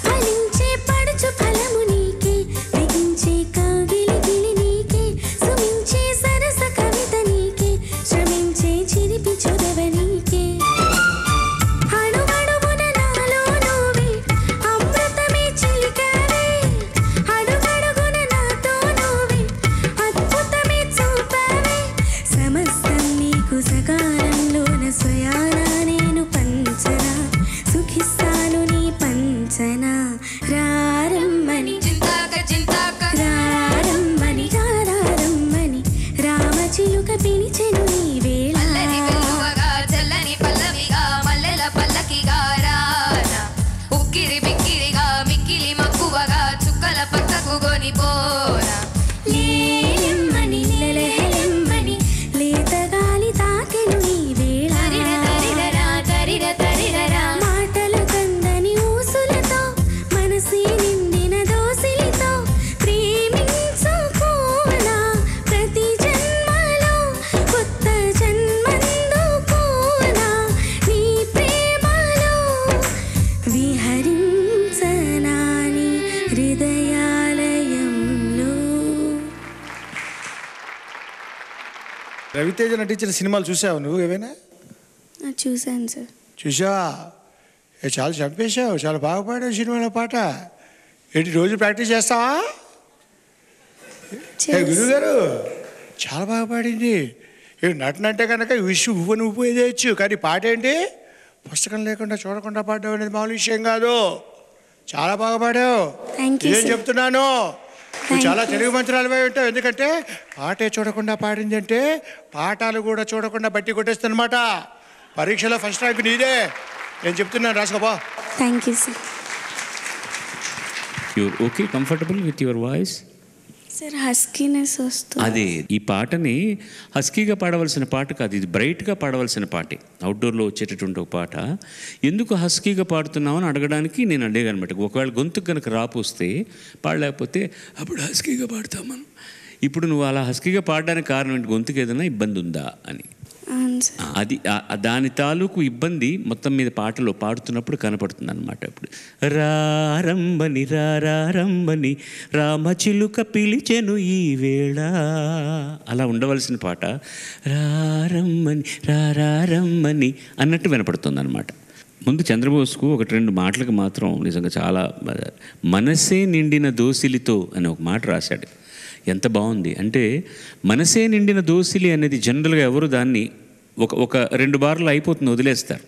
ఫలించే పడుచు ఫలము నీకే బిగించే కౌగిలి గిలి నీకే సుమించే సరస కవిత నీకే శ్రమించే చిరిపి చొరవ నీకే అడుగడుగున నాలో నువ్వే అమృతమే చిలికావే అడుగడుగున నాతో నువ్వే అద్భుతమే చూపావే సమస్తం నీకు సకాలంలోన స్వయానా నేను పంచనా సుఖిస్తాను నీ పంచన రారమ్మని జిందాక జిందాక రారమ్మని రారమ్మని రామచిలుక పిలిచెను ఈ వేళ అల్లరి వెల్లువగా చల్లని పల్లవిగా మల్లెల పల్లకిగా రాన ఉక్కిరి బిక్కిరిగా మిక్కిలి మక్కువగా చుక్కల పక్కకు గొనిపోనా లేలెమ్మని లెలెహెలెమ్మని లేత గాలి తాకెను ఈ వేళ తరిర తరిరరా తరిర తరిరరా మాటల కందని ఊసులతో మనసి నిండిన దోసిలితో ప్రేమించుకోనా ప్రతి జన్మలో కొత్త జన్మందుకోనా నీ ప్రేమలో విహరించనా నీ హృదయాలయంలో. రవితేజ నటించిన సినిమాలు చూసావు నువ్వు ఏమైనా? చూశాను సార్. చూసావా? చాలా చంపేశావు, చాలా బాగా పాడావు సినిమాలో పాట. ఏంటి రోజు ప్రాక్టీస్ చేస్తావా? గురువు గారు చాలా బాగా పాడింది. నటన అంటే కనుక ఉవ్వని ఉప్పు వేయచ్చు, కానీ పాట ఏంటి పుస్తకం లేకుండా చూడకుండా పాడడం అనేది మామూలు విషయం కాదు. చాలా బాగా పాడావు. ఏం చెప్తున్నాను, నువ్వు చాలా తెలుగు మంత్రాలు ఉంటావు. ఎందుకంటే పాటే చూడకుండా పాడింది అంటే పాఠాలు కూడా చూడకుండా బట్టి కొట్టేస్తుందన్నమాట. పరీక్షలో ఫస్ట్ ర్యాంక్ నీదే. నేను చెప్తున్నాను, రాసుకోబా. Thank you sir. You're okay, comfortable with your voice? Sir huskiness వస్తుంది. అదే, ఈ పాటని హస్కీగా పాడవలసిన పాట కాదు, ఇది బ్రైట్గా పాడవలసిన పాటే. అవుట్డోర్లో వచ్చేటటువంటి ఒక పాట. ఎందుకు హస్కీగా పాడుతున్నావు అని అడగడానికి నేను అడిగాను అనమాట. ఒకవేళ గొంతుకు కనుక రాపోస్తే పాడలేకపోతే అప్పుడు హస్కీగా పాడతాం మనం. ఇప్పుడు నువ్వు అలా హస్కీగా పాడడానికి కారణం ఏంటి? గొంతుకు ఏదైనా ఇబ్బంది ఉందా అని. అది దాని తాలూకు ఇబ్బంది మొత్తం మీద పాటలో పాడుతున్నప్పుడు కనపడుతుంది అనమాట. ఇప్పుడు రారంబని రారంబని రామచిలుక పిలిచెను ఈ వేళ, అలా ఉండవలసిన పాట రారమ్మని రారమ్మని అన్నట్టు వినపడుతుంది అనమాట. ముందు చంద్రబోస్కు ఒకటి రెండు మాటలకు మాత్రం నిజంగా చాలా మనసే నిండిన దోసిలితో అని ఒక మాట రాశాడు. ఎంత బాగుంది అంటే, మనసే నిండిన దోసిలి అనేది జనరల్గా ఎవరు దాన్ని ఒక 2 బార్లు అయిపోతుంది, వదిలేస్తారు.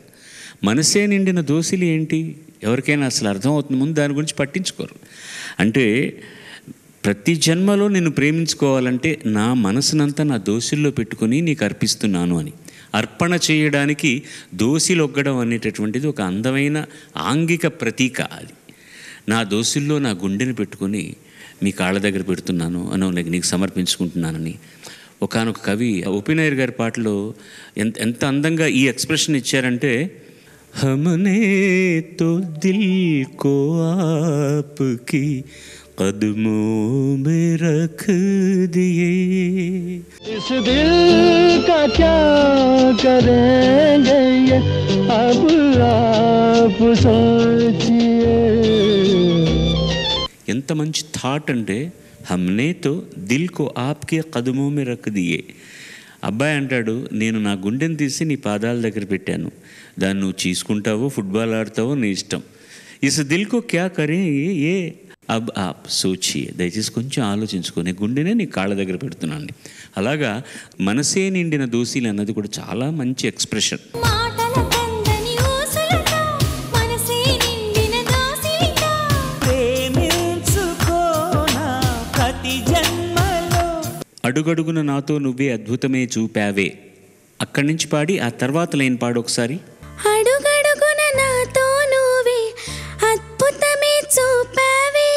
మనసే నిండిన దోసిలి ఏంటి? ఎవరికైనా అసలు అర్థమవుతుంది, ముందు దాని గురించి పట్టించుకోరు. అంటే ప్రతి జన్మలో నిన్ను ప్రేమించుకోవాలంటే నా మనసునంతా నా దోసిల్లో పెట్టుకొని నీకు అర్పిస్తున్నాను అని. అర్పణ చేయడానికి దోసిలొగ్గడం అనేటటువంటిది ఒక అందమైన ఆంగిక ప్రతీక. అది నా దోసిల్లో నా గుండెని పెట్టుకొని మీ కాళ్ళ దగ్గర పెడుతున్నాను అనో, నీకు సమర్పించుకుంటున్నానని. ఒకానొక కవి ఓపెనయ్యర్ గారి పాటలో ఎంత అందంగా ఈ ఎక్స్ప్రెషన్ ఇచ్చారంటే, हमने तो दिल को आपकी कदमों में रख दिए, इस दिल का क्या करेंगे ये अब आप सोचिए. ఎంత మంచి థాట్ అంటే, హమ్నే తో దిల్ కో ఆప్కే కదమో మే రఖ్ దియే. అబ్బాయి అంటాడు, నేను నా గుండెని తీసి నీ పాదాల దగ్గర పెట్టాను, దాన్ని నువ్వు చీసుకుంటావో ఫుట్బాల్ ఆడతావో నీ ఇష్టం. ఇస్ దిల్కో క్యా కరే ఏ అబ్ ఆప్ సోచియే. దయచేసి కొంచెం ఆలోచించుకొని గుండెనే నీ కాళ్ళ దగ్గర పెడుతున్నాను. అలాగా మనసే నిండిన దోసిలి అన్నది కూడా చాలా మంచి ఎక్స్ప్రెషన్. అడుగడుగున నాతో నువ్వే అద్భుతమే చూపావే. అక్కడి నుంచి పాడి ఆ తర్వాత లైన్ పాడు ఒకసారి. అడుగడుగున నాతో నువ్వే అద్భుతమే చూపావే,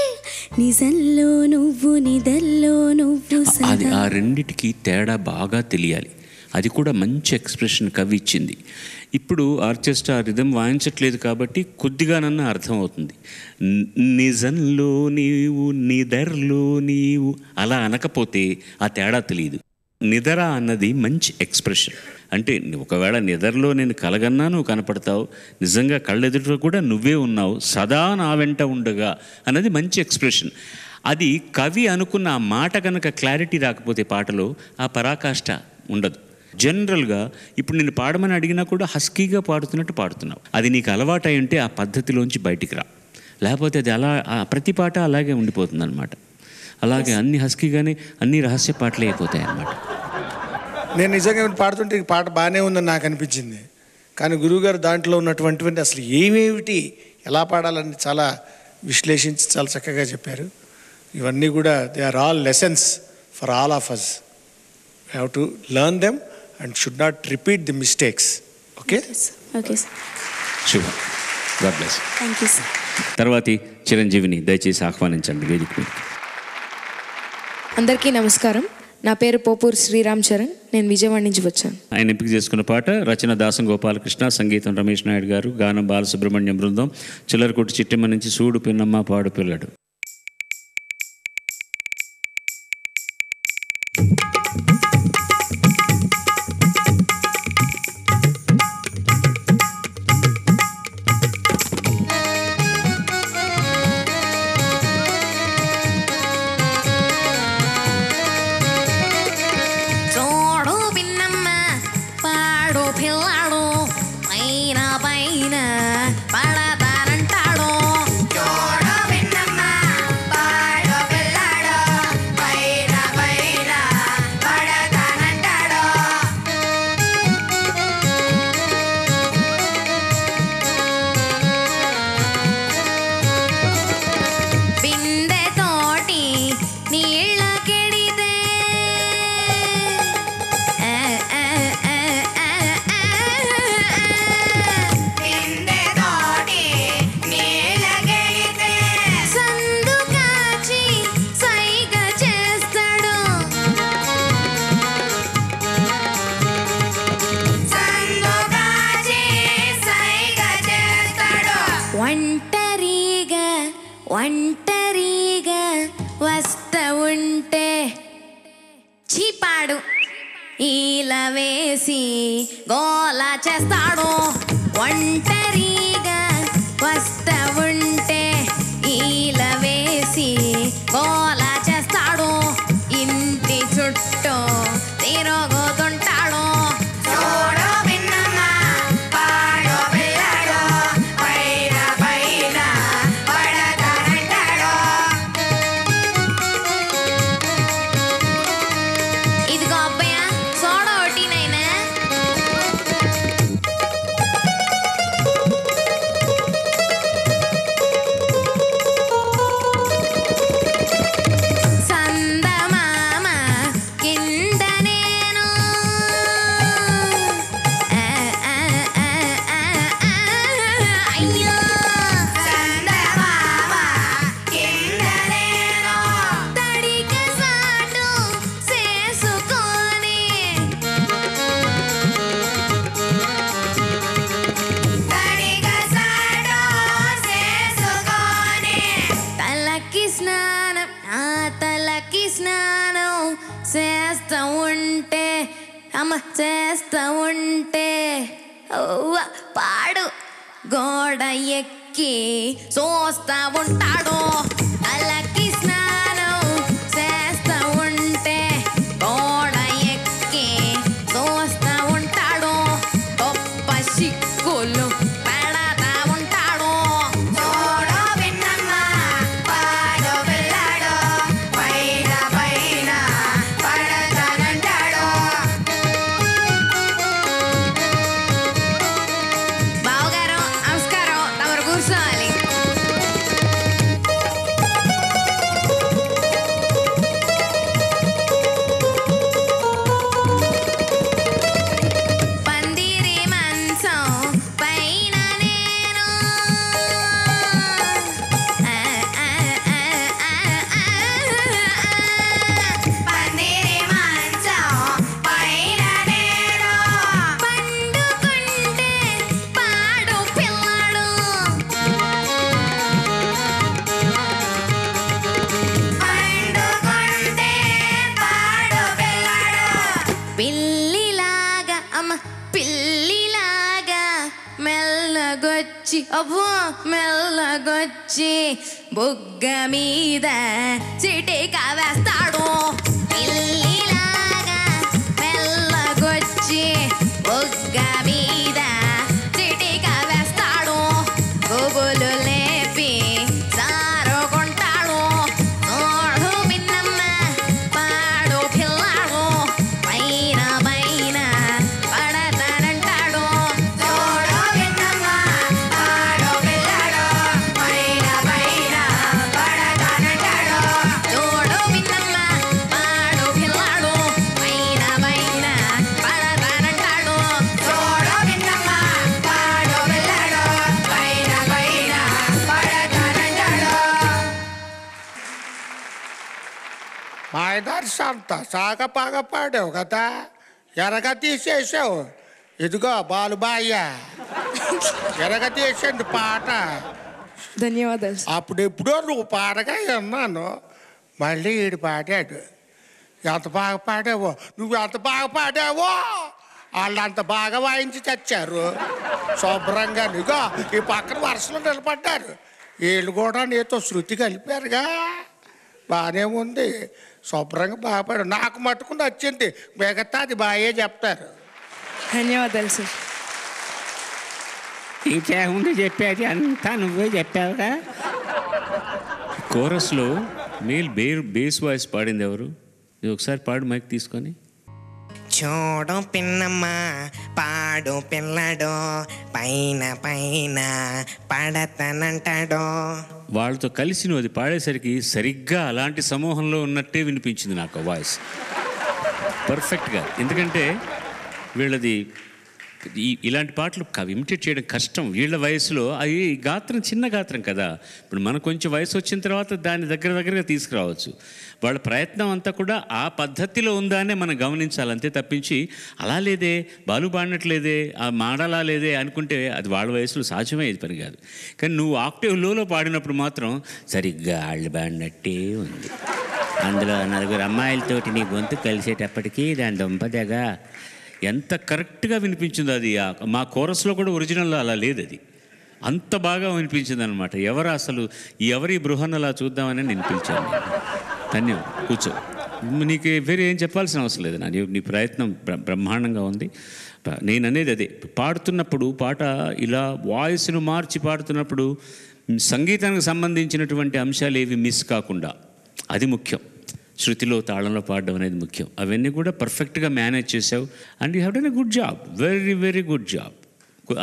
నిజంలో నువ్వు నిదల్లో నువ్వు. అది ఆ రెండిటికి తేడా బాగా తెలియాలి. అది కూడా మంచి ఎక్స్ప్రెషన్ కవి ఇచ్చింది. ఇప్పుడు ఆర్కెస్ట్రా రిథం వాయించట్లేదు కాబట్టి కొద్దిగానన్నా అర్థమవుతుంది. నిజంలో నీవు నిదర్లో నీవు అలా అనకపోతే ఆ తేడా తెలియదు. నిదర అన్నది మంచి ఎక్స్ప్రెషన్. అంటే ఒకవేళ నిదర్లో నేను కలగన్నా నువ్వు కనపడతావు, నిజంగా కళ్ళెదుట కూడా నువ్వే ఉన్నావు, సదా నా వెంట ఉండగా అన్నది మంచి ఎక్స్ప్రెషన్. అది కవి అనుకున్న ఆ మాట కనుక క్లారిటీ రాకపోతే పాటలో ఆ పరాకాష్ట ఉండదు. జనరల్గా ఇప్పుడు నేను పాడమని అడిగినా కూడా హస్కీగా పాడుతున్నట్టు పాడుతున్నావు. అది నీకు అలవాటు అయి ఉంటే ఆ పద్ధతిలోంచి బయటికి రా, లేకపోతే అది అలా ప్రతి పాట అలాగే ఉండిపోతుంది అనమాట. అలాగే అన్ని హస్కీగానే అన్ని రహస్య పాటలే అయిపోతాయి అన్నమాట. నేను నిజంగా పాడుతుంటే ఈ పాట బాగానే ఉందని నాకు అనిపించింది. కానీ గురువుగారు దాంట్లో ఉన్నటువంటి అసలు ఏమేమిటి ఎలా పాడాలని చాలా విశ్లేషించి చాలా చక్కగా చెప్పారు. ఇవన్నీ కూడా they are all lessons for all of us. We have to learn them and should not repeat the mistakes. Okay okay sir. శుభం. God bless. Thank you sir. తర్వాతి చిరంజీవిని దయచేసి ఆహ్వానించండి వేదిక మీద. అందరికీ నమస్కారం. నా పేరు పోపూర్ శ్రీరామ్ చరణ్. నేను విజయవాడ నుంచి వచ్చాను. ఆయన ఎంపిక చేసుకున్న పాట రచన దాసం గోపాలకృష్ణ, సంగీతం రమేష్ నాయుడు గారు, గానం బాలసుబ్రహ్మణ్యం బృందం. చిల్లరకొట్టు చిట్టమ్మ నుంచి సూడు పిన్నమ్మ పాడు పిల్లడు. ఒంటరిగా వస్తా ఉంటే చీపాడు ఇలా వేసి గోలా చేస్తాడు. ఒంటరిగా వస్తా ఉంటే ఇలా వేసి గోలా చేస్తాడు. ఇంటి చుట్టూ తిరుగుతుంటాడు. అమ్మ చేస్తా ఉంటే ఓవ్వ పాడు గోడ ఎక్కి చూస్తా ఉంటాడు అలకి స్నానం చేస్తా ఉంటే గోడ ఎక్కి చూస్తా ఉంటాడు గొప్ప సిక్కులు పెడతా ఉంటాడు చూడు విన్నమ్మ పాడు పిల్లాడు పైన పైన పడతానంటాడు బావగారు నమస్కారం తమరు కూర్చోవాలి పందిరి మంచం పైన నేను పందిరి మంచం పైన నేను పండుకుంటే పాడు పిల్లాడు పండుకుంటే పాడు పిల్లాడు పిల్లిలాగా అమ్మ పిల్లిలాగా మెల్లగొచ్చి అవ్వో మెల్లగొచ్చి బొగ్గ మీద చిటిక వేస్తాడు పిల్లిలాగా మెల్లగొచ్చి బొగ్గ మీద చిటిక వేస్తాడు గుబులు లేపి సారుకుంటాడు నోడు మిన్నమ్మ పాడు పిల్లాడు పైన పైన పడతానంటాడు చూడు మిన్నమ్మ పాడు పిల్లాడు పైన పైన పడతానంటాడు చూడు మిన్నమ్మ పాడు పిల్లాడు పైన పైన పడతానంటాడు చూడు మిన్నమ్మ పాడు పిల్లాడు పైన పైన పడతానంటాడు మాయదారి సంత సాగపాగ పాడావు కదా ఎరగ తీసేసావు ఇదిగో బాలుబాయ్య ఎరగ తీసింది పాట ధన్యవాదాలు సార్. అప్పుడెప్పుడో నువ్వు పాడగా విన్నాను మళ్ళీ ఈడు పాడాడు ఎంత బాగా పాడావో నువ్వు ఎంత బాగా పాడావో వాళ్ళు అంత బాగా వాయించి తెచ్చారు శుభ్రంగా ఇగో ఈ పక్కన వరుసలో నిలబడ్డారు వీళ్ళు కూడా నీతో శృతి కలిపారుగా బాగానే ఉంది శుభ్రంగా బాగా పాడారు నాకు మట్టుకు నచ్చింది మిగతా అది బాగా చెప్తారు ధన్యవాదాలు సార్. ఇంకేముంది చెప్పేది అంతా నువ్వే చెప్పావుగా. కోరస్లో మేల్ బేస్ వాయిస్ పాడింది ఎవరు? ఇది ఒకసారి పాడు మైక్ తీసుకొని. చూడు పిన్నమ్మ పాడు పిల్లడు పైన పైన పడతానంటాడు. వాళ్ళతో కలిసి నువ్వు అది పాడేసరికి సరిగ్గా అలాంటి సమూహంలో ఉన్నట్టే వినిపించింది నాకు వాయిస్ పర్ఫెక్ట్గా. ఎందుకంటే వీళ్ళది ఇలాంటి పాటలు ఇమిటేట్ చేయడం కష్టం వీళ్ళ వయసులో. అవి గాత్రం చిన్న గాత్రం కదా, ఇప్పుడు మనకు కొంచెం వయసు వచ్చిన తర్వాత దాన్ని దగ్గరగా తీసుకురావచ్చు. వాళ్ళ ప్రయత్నం అంతా కూడా ఆ పద్ధతిలో ఉందా అనే మనం గమనించాలి, అంతే తప్పించి అలా లేదే బాలు పాడినట్లేదే ఆ మాడలా లేదే అనుకుంటే అది వాళ్ళ వయసులో సాధ్యమయ్యేది పని కాదు. కానీ నువ్వు ఆక్టేవ్ లోలో పాడినప్పుడు మాత్రం సరిగ్గా వాళ్ళు పాడినట్టే ఉంది. అందులో నలుగురు అమ్మాయిలతోటి నీ గొంతు కలిసేటప్పటికీ దాని దొంపదగా ఎంత కరెక్ట్గా వినిపించిందో అది. మా కోరస్లో కూడా ఒరిజినల్లో అలా లేదు, అది అంత బాగా వినిపించింది అనమాట. ఎవరి బృహన్ అలా చూద్దామని నేను పిలిచాను. ధన్యవాదం, కూర్చో. నీకు వేరే ఏం చెప్పాల్సిన అవసరం లేదు. నీ ప్రయత్నం బ్రహ్మాండంగా ఉంది. నేను అనేది అదే, పాడుతున్నప్పుడు పాట ఇలా వాయిస్ను మార్చి పాడుతున్నప్పుడు సంగీతానికి సంబంధించినటువంటి అంశాలు ఏవి మిస్ కాకుండా, అది ముఖ్యం. శృతిలో తాళంలో పాడడం అనేది ముఖ్యం. అవన్నీ కూడా పర్ఫెక్ట్గా మేనేజ్ చేసావు and you have done a good job, very very good job.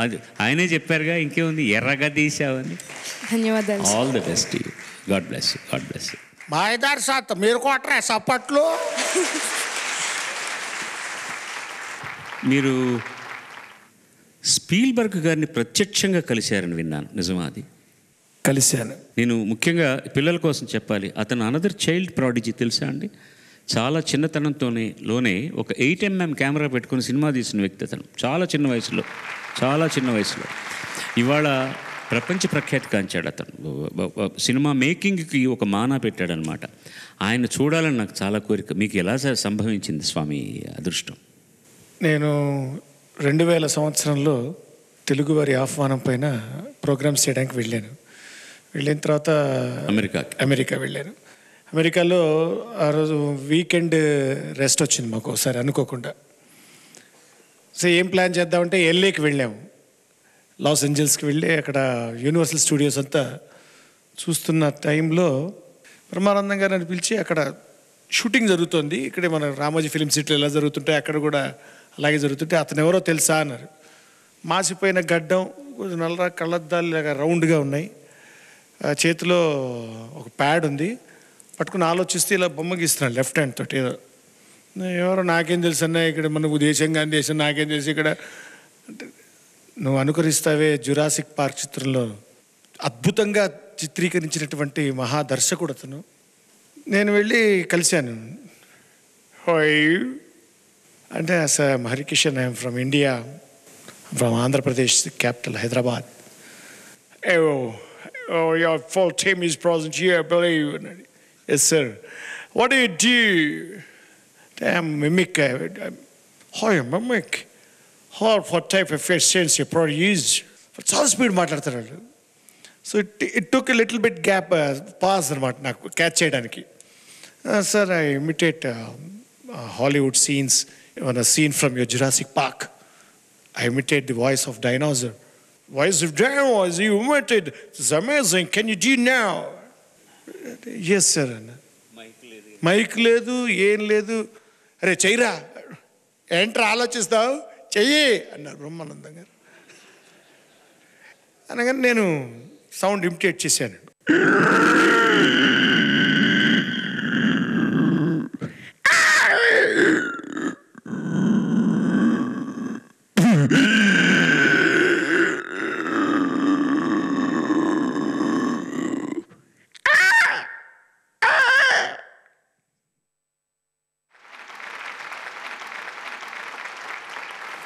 అది ఆయనే చెప్పారుగా, ఇంకేముంది ఎర్రగా తీసావని. ధన్యవాదాలు. All the best you. God bless you, God bless you. మాయదారి సాత్ మీరు కొట్టరా సప్పట్లు. మీరు స్పీల్బర్గ్ గారిని ప్రత్యక్షంగా కలిశారని విన్నాను, నిజమా అది? కలిశాను. నేను ముఖ్యంగా పిల్లల కోసం చెప్పాలి, అతను అనదర్ చైల్డ్ ప్రాడిజీ తెలుసా అండి. చాలా చిన్నతనంలోనే ఒక 8mm కెమెరా పెట్టుకుని సినిమా తీసిన వ్యక్తి అతను. చాలా చిన్న వయసులో ఇవాళ ప్రపంచ ప్రఖ్యాతి కాంచాడు అతను. సినిమా మేకింగ్కి ఒక మానా పెట్టాడనమాట. ఆయన చూడాలని నాకు చాలా కోరిక. మీకు ఎలా సంభవించింది స్వామి అదృష్టం? నేను 2000 సంవత్సరంలో తెలుగువారి ఆహ్వానం పైన ప్రోగ్రామ్స్ చేయడానికి వెళ్ళిన తర్వాత అమెరికా వెళ్ళాను. అమెరికాలో ఆ రోజు వీకెండ్ రెస్ట్ వచ్చింది మాకు ఒకసారి అనుకోకుండా. సో ఏం ప్లాన్ చేద్దామంటే ఎల్ఏకి వెళ్ళాము. లాస్ ఏంజల్స్కి వెళ్ళి అక్కడ యూనివర్సల్ స్టూడియోస్ అంతా చూస్తున్న టైంలో బ్రహ్మానందం గారిని పిలిచి అక్కడ షూటింగ్ జరుగుతుంది, ఇక్కడే మన రామోజీ ఫిలిం సిటీలో ఎలా జరుగుతుంటే అక్కడ కూడా అలాగే జరుగుతుంటే అతను ఎవరో తెలుసా అన్నారు. మాసిపోయిన గడ్డం, కొంచెం నల్ల కళ్ళద్దాలు లాగా రౌండ్గా ఉన్నాయి, చేతిలో ఒక ప్యాడ్ ఉంది, పట్టుకుని ఆలోచిస్తే ఇలా బొమ్మ గీస్తున్నాడు లెఫ్ట్ హ్యాండ్ తోటి. ఏదో ఎవరో నాకేం తెలుసు అన్నా, ఇక్కడ మనకు దేశం కానీ దేశం నాకేం తెలుసు, ఇక్కడ నువ్వు అనుకరిస్తావే జురాసిక్ పార్క్ చిత్రంలో అద్భుతంగా చిత్రీకరించినటువంటి మహాదర్శకుడు అతను. నేను వెళ్ళి కలిశాను. హాయ్ అంటే sir Harikishan, I'm from India, from Andhra Pradesh capital Hyderabad. Oh, your full team is present here, I believe. Yes, sir. What do you do? I'm mimic. How you mimic? What type of sense you produce? చాలా speed మాట్లాడతారు. So it took a little bit gap, pass అనమాట నాకు catch చేయడానికి. Sir I imitate Hollywood scenes, a scene from your Jurassic Park. I imitate the voice of dinosaur. Voice of dinosaurs, you imitate. It's amazing. Can you do now? Yes, sir. Mic లేదు, ఏం లేదు. అరే చెయ్యరా, ఏంట్రా ఆలోచిస్తావు, చెయ్యి అన్నారు బ్రహ్మానందం గారు. అనగానే నేను సౌండ్ ఇమిటేట్ చేశాను.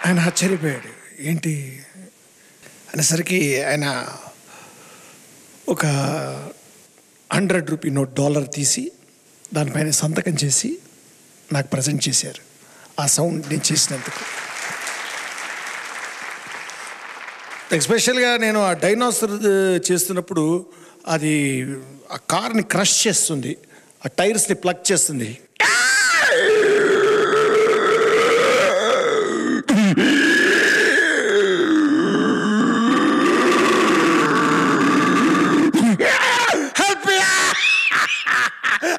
ఆయన ఆశ్చర్యపోయాడు, ఏంటి అనేసరికి ఆయన ఒక 100 రూపీ నోట్ $1 తీసి దానిపైన సంతకం చేసి నాకు ప్రజెంట్ చేశారు. ఆ సౌండ్ నేను చేసినందుకు. ఎస్పెషల్గా నేను ఆ డైనోసార్ చేస్తున్నప్పుడు అది ఆ కార్ని క్రష్ చేస్తుంది, ఆ టైర్స్ని ప్లగ్ చేస్తుంది.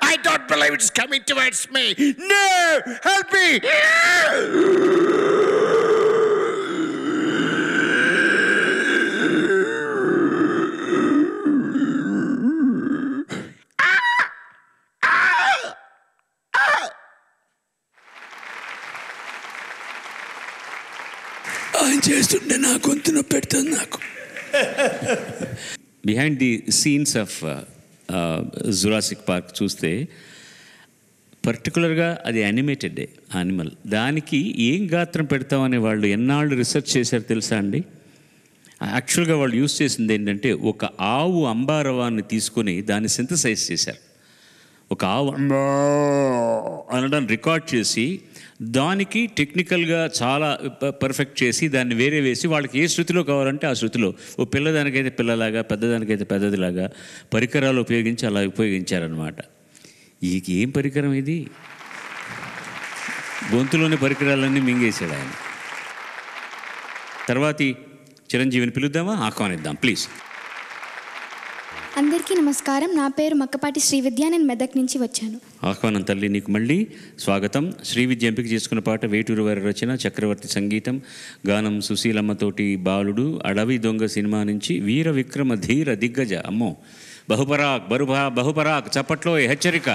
I don't believe it's coming towards me. No! Help me! ఆయన చేస్తుంటే నా గొంతును పెడుతుంది నాకు. Behind the scenes of Jurassic park చూస్తే పర్టికులర్గా అది యానిమేటెడ్ యానిమల్, దానికి ఏం గాత్రం పెడతామని వాళ్ళు ఎన్నాళ్ళు రీసెర్చ్ చేశారు తెలుసా అండి? యాక్చువల్గా వాళ్ళు యూజ్ చేసింది ఏంటంటే ఒక ఆవు అంబారవాన్ని తీసుకొని దాన్ని సింథసైజ్ చేశారు. ఒక ఆవు అనడాన్ని రికార్డ్ చేసి దానికి టెక్నికల్గా చాలా పర్ఫెక్ట్ చేసి దాన్ని వేరే వేసి వాళ్ళకి ఏ శృతిలో కావాలంటే ఆ శృతిలో, ఓ పిల్లదానికైతే పిల్లలాగా, పెద్దదానికైతే పెద్దదిలాగా పరికరాలు ఉపయోగించి అలా ఉపయోగించారనమాట. ఏం పరికరం ఇది? గొంతులోని పరికరాలన్నీ మింగేశాడు ఆయన. తర్వాతి చిరంజీవిని పిలుద్దామా, ఆహ్వానిద్దాం ప్లీజ్. అందరికీ నమస్కారం. నా పేరు మక్కపాటి శ్రీవిద్య, నేను మెదక్ నుంచి వచ్చాను. ఆహ్వానం తల్లి, నీకు మళ్ళీ స్వాగతం. శ్రీవిద్య ఎంపిక చేసుకున్న పాట వేటూరు వారి రచన, చక్రవర్తి సంగీతం, గానం సుశీలమ్మతోటి బాలుడు, అడవి దొంగ సినిమా నుంచి వీర విక్రమ ధీర దిగ్గజ. అమ్మో, బహుపరాక్ చప్పట్లో హెచ్చరిక.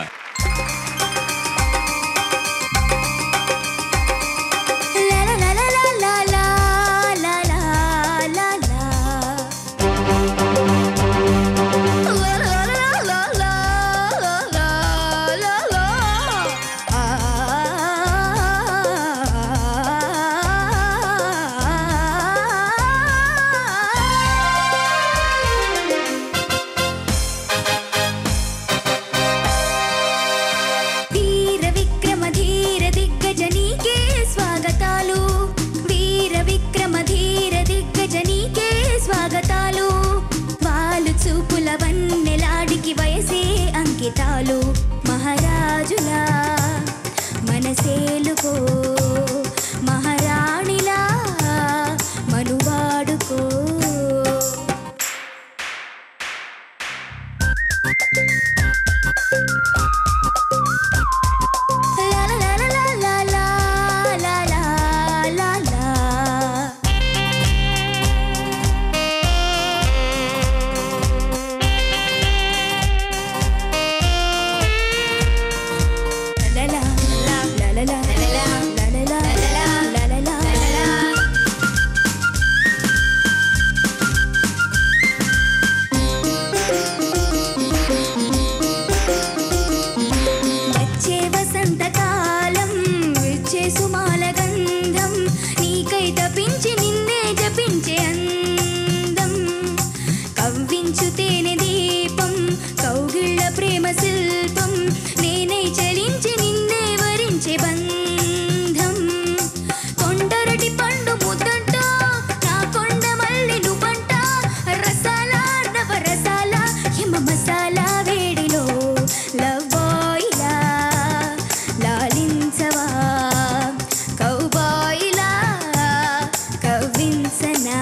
ప్రేమించనా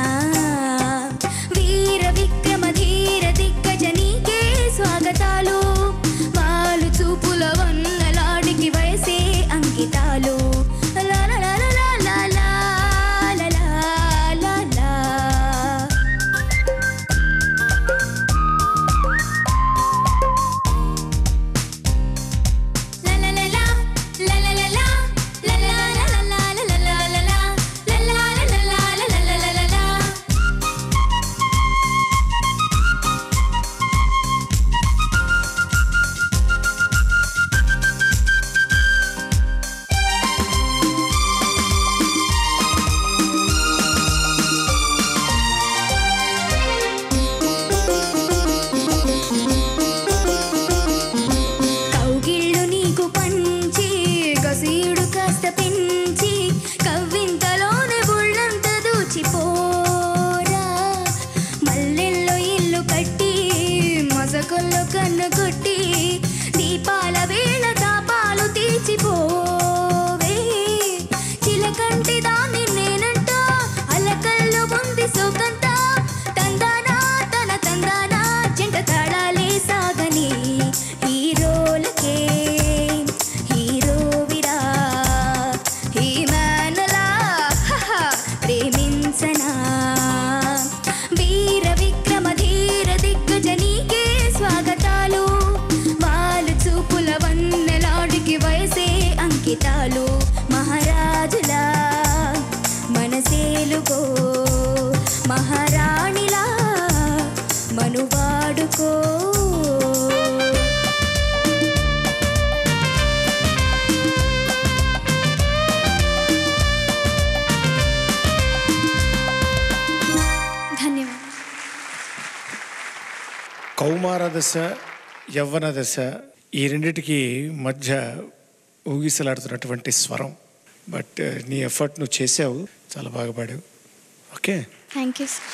వీర విక్రమ ధీర దిగ్గజ నీకే స్వాగతాలు వాలు చూపుల వన్నలాడికి వయసే అంకితాలు లా లా లా లా లా లా లా లా లా. కౌగిళ్ళు నీకు పంచి కసీడు కాస్త పెంచి కవ్వింతలోనే బుళ్ళంత దూచిపోరా మల్లెల్లో ఇల్లు కట్టి మసకల్లో కన్ను కొట్టి దీపాల వేళ తాపాలు తీర్చిపోవే చిలకంటి దాన్ని నేనంట అలకల్లో ఉంది సోకంత తందానా తన తందానా జంట తాళాలే సాగని హీరోలకే హీరోవిరా హీమానలా ప్రేమించనా వీర విక్రమ ధీర దిగ్గజ నీకే స్వాగతాలు వాలు చూపుల వన్నెలాడికి వయసే అంకితాలు మహారాజులా మనసేలుకో మహారాణిలా మనువాడుకో. ధన్యవాదాలు. కౌమార దశ యవ్వన దశ ఈ రెండిటికి మధ్య ఊగిసలాడుతున్నటువంటి స్వరం. బట్ నీ ఎఫర్ట్ నువ్వు చేసావు, చాలా బాగా పాడావు. Okay, thank you sir.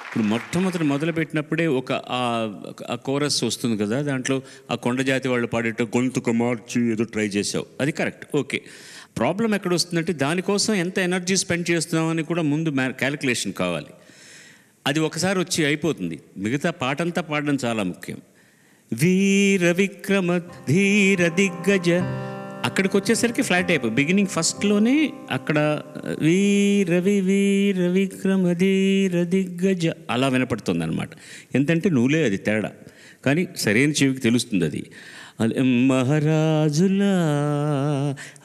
ఇప్పుడు మొట్టమొదటి మొదలుపెట్టినప్పుడే ఒక ఆ కోరస్ వస్తుంది కదా, దాంట్లో ఆ కొండ జాతి వాళ్ళు పాడేట గొంతుకు మార్చి ఏదో ట్రై చేసావు, అది కరెక్ట్, ఓకే. ప్రాబ్లం ఎక్కడ వస్తుందంటే దానికోసం ఎంత ఎనర్జీ స్పెండ్ చేస్తున్నామని కూడా ముందు క్యాలిక్యులేషన్ కావాలి. అది ఒకసారి వచ్చి అయిపోతుంది, మిగతా పాటంతా పాడడం చాలా ముఖ్యం. వీర విక్రమ ధీర దిగ్గజ అక్కడికి వచ్చేసరికి ఫ్లాట్ అయిపోయి బిగినింగ్ ఫస్ట్లోనే అక్కడ వీర విక్రమ ధీర దిగ్గజ అలా వినపడుతుంది అనమాట. ఎంతంటే నువ్వులే అది తేడా, కానీ సరైన చెవికి తెలుస్తుంది అది. మహారాజులా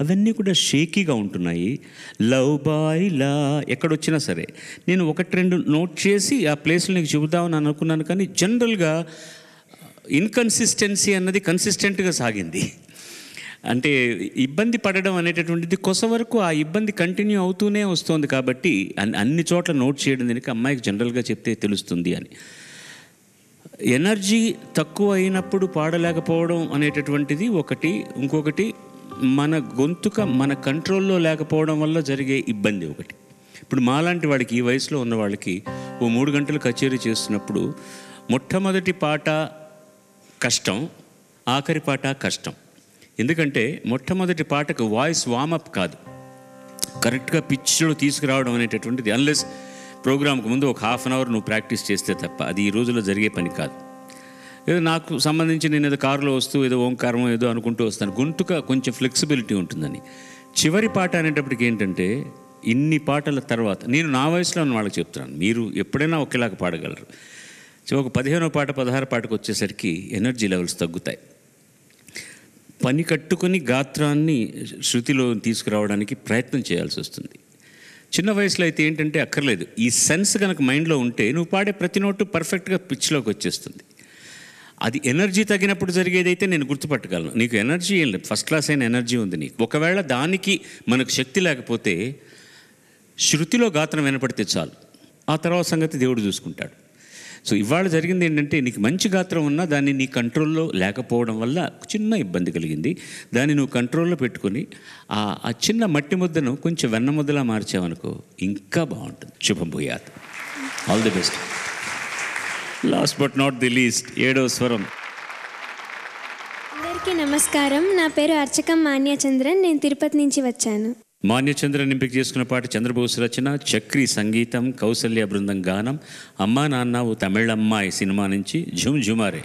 అవన్నీ కూడా షేకీగా ఉంటున్నాయి. లవ్ బాయ్లా ఎక్కడొచ్చినా సరే నేను ఒకటి రెండు నోట్ చేసి ఆ ప్లేస్లో నీకు చెబుదామని అనుకున్నాను, కానీ జనరల్గా ఇన్కన్సిస్టెన్సీ అన్నది కన్సిస్టెంట్గా సాగింది. అంటే ఇబ్బంది పడడం అనేటటువంటిది కొస వరకు ఆ ఇబ్బంది కంటిన్యూ అవుతూనే వస్తుంది. కాబట్టి అన్ని చోట్ల నోట్ చేయడం దీనికి అమ్మాయికి జనరల్గా చెప్తే తెలుస్తుంది అని. ఎనర్జీ తక్కువ అయినప్పుడు పాడలేకపోవడం అనేటటువంటిది ఒకటి. ఇంకొకటి మన గొంతుక మన కంట్రోల్లో లేకపోవడం వల్ల జరిగే ఇబ్బంది ఒకటి. ఇప్పుడు మాలాంటి వాడికి ఈ వయసులో ఉన్న వాళ్ళకి ఓ 3 గంటలు కచేరీ చేస్తున్నప్పుడు మొట్టమొదటి పాట కష్టం, ఆఖరి పాట కష్టం. ఎందుకంటే మొట్టమొదటి పాటకు వాయిస్ వామప్ కాదు, కరెక్ట్గా పిచ్లో తీసుకురావడం అనేటటువంటిది అన్లెస్ ప్రోగ్రామ్కి ముందు ఒక 1/2 అవర్ నువ్వు ప్రాక్టీస్ చేస్తే తప్ప అది ఈ రోజుల్లో జరిగే పని కాదు. ఏదో నాకు సంబంధించి నేను ఏదో కారులో వస్తూ ఏదో ఓంకారం ఏదో అనుకుంటూ వస్తాను, గొంతుక కొంచెం ఫ్లెక్సిబిలిటీ ఉంటుందని. చివరి పాట అనేటప్పటికి ఏంటంటే ఇన్ని పాటల తర్వాత నేను నా వయసులో ఉన్న వాళ్ళకి చెప్తున్నాను, మీరు ఎప్పుడైనా ఒకేలాగా పాడగలరు. ఒక 15వ పాట 16వ పాటకు వచ్చేసరికి ఎనర్జీ లెవెల్స్ తగ్గుతాయి. పని కట్టుకొని గాత్రాన్ని శృతిలో తీసుకురావడానికి ప్రయత్నం చేయాల్సి వస్తుంది. చిన్న వయసులో అయితే ఏంటంటే అక్కర్లేదు, ఈ సెన్స్ కనుక మైండ్లో ఉంటే నువ్వు పాడే ప్రతి నోటు పర్ఫెక్ట్గా పిచ్లోకి వచ్చేస్తుంది. అది ఎనర్జీ తగ్గినప్పుడు జరిగేదైతే నేను గుర్తుపట్టగలను. నీకు ఎనర్జీ ఏం లేదు, ఫస్ట్ క్లాస్ అయిన ఎనర్జీ ఉంది నీకు. ఒకవేళ దానికి మనకు శక్తి లేకపోతే శృతిలో గాత్రం వినపడితే చాలు, ఆ తర్వాత సంగతి దేవుడు చూసుకుంటాడు. సో ఇవాళ జరిగింది ఏంటంటే నీకు మంచి గాత్రం ఉన్నా దాన్ని నీ కంట్రోల్లో లేకపోవడం వల్ల చిన్న ఇబ్బంది కలిగింది. దాన్ని నువ్వు కంట్రోల్లో పెట్టుకొని ఆ చిన్న మట్టి ముద్దను కొంచెం వెన్న ముద్దలా మార్చావనుకో ఇంకా బాగుంటుంది. శుభం భూయాత్. All the best. Last but not the least 7వ స్వరం. అందరికీ నమస్కారం. నా పేరు అర్చకం మాన్యచంద్రన్. నేను తిరుపతి నుంచి వచ్చాను. మాన్యచంద్రన్ ఎంపిక చేసుకున్న పాట చంద్రబోస్ రచన, చక్రి సంగీతం, కౌసల్య బృందం గానం. అమ్మా నాన్న ఓ తమిళమ్మాయి సినిమా నుంచి ఝుమ్ ఝుమారే.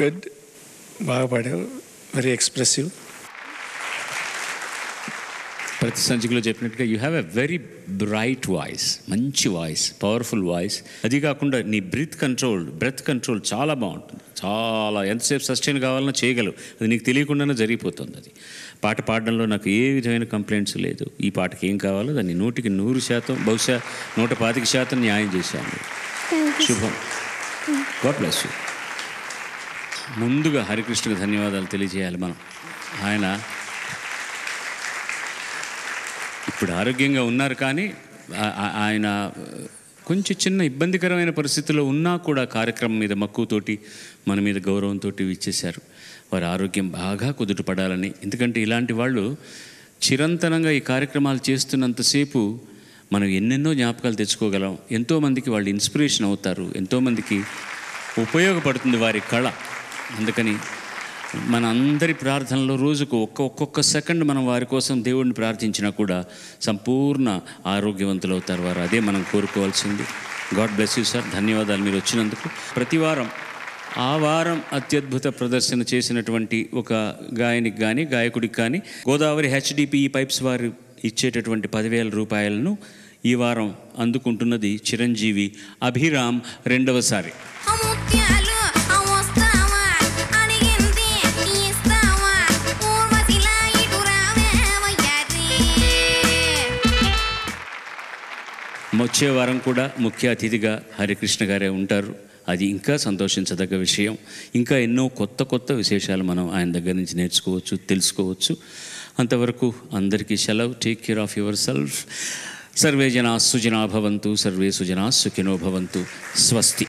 గుడ్, బాగా పాడావు. Very expressive. ప్రతి సంచికలో చెప్పినట్టుగా you have a very bright voice, మంచి వాయిస్, పవర్ఫుల్ వాయిస్. అది కాకుండా నీ బ్రెత్ కంట్రోల్ చాలా బాగుంటుంది. చాలా ఎంతసేపు సస్టైన్ కావాలన్నా చేయగలవు. అది నీకు తెలియకుండానే జరిగిపోతుంది. అది పాట పాడడంలో నాకు ఏ విధమైన కంప్లైంట్స్ లేదు. ఈ పాటకి ఏం కావాలో దాన్ని 100% బహుశా 125% న్యాయం చేశాను. శుభం. God bless you. ముందుగా హరికృష్ణకు ధన్యవాదాలు తెలియజేయాలి మనం. ఆయన ఇప్పుడు ఆరోగ్యంగా ఉన్నారు, కానీ ఆయన కొంచెం చిన్న ఇబ్బందికరమైన పరిస్థితుల్లో ఉన్నా కూడా కార్యక్రమం మీద మక్కువతోటి, మన మీద గౌరవంతో ఇచ్చేశారు. వారి ఆరోగ్యం బాగా కుదుటపడాలని. ఎందుకంటే ఇలాంటి వాళ్ళు చిరంతనంగా ఈ కార్యక్రమాలు చేస్తున్నంతసేపు మనం ఎన్నెన్నో జ్ఞాపకాలు తెచ్చుకోగలం. ఎంతోమందికి వాళ్ళు ఇన్స్పిరేషన్ అవుతారు, ఎంతోమందికి ఉపయోగపడుతుంది వారి కళ. అందుకని మన అందరి ప్రార్థనలో రోజుకు ఒక్కొక్క సెకండ్ మనం వారి కోసం దేవుడిని ప్రార్థించినా కూడా సంపూర్ణ ఆరోగ్యవంతులు అవుతారు వారు. అదే మనం కోరుకోవాల్సింది. God bless you sir. ధన్యవాదాలు మీరు వచ్చినందుకు. ప్రతి వారం ఆ వారం అత్యద్భుత ప్రదర్శన చేసినటువంటి ఒక గాయనికి కానీ గాయకుడికి కానీ గోదావరి HDPE పైప్స్ వారు ఇచ్చేటటువంటి 10,000 రూపాయలను ఈ వారం అందుకుంటున్నది చిరంజీవి అభిరామ్ రెండవసారి. వచ్చే వారం కూడా ముఖ్య అతిథిగా హరికృష్ణ గారే ఉంటారు. అది ఇంకా సంతోషించదగ్గ విషయం. ఇంకా ఎన్నో కొత్త విశేషాలు మనం ఆయన దగ్గర నుంచి నేర్చుకోవచ్చు, తెలుసుకోవచ్చు. అంతవరకు అందరికీ సెలవు. Take care of your self. Survey జనా సుజనా భవంతు, సర్వే సుజనా సుఖినో భవంతు. స్వస్తి.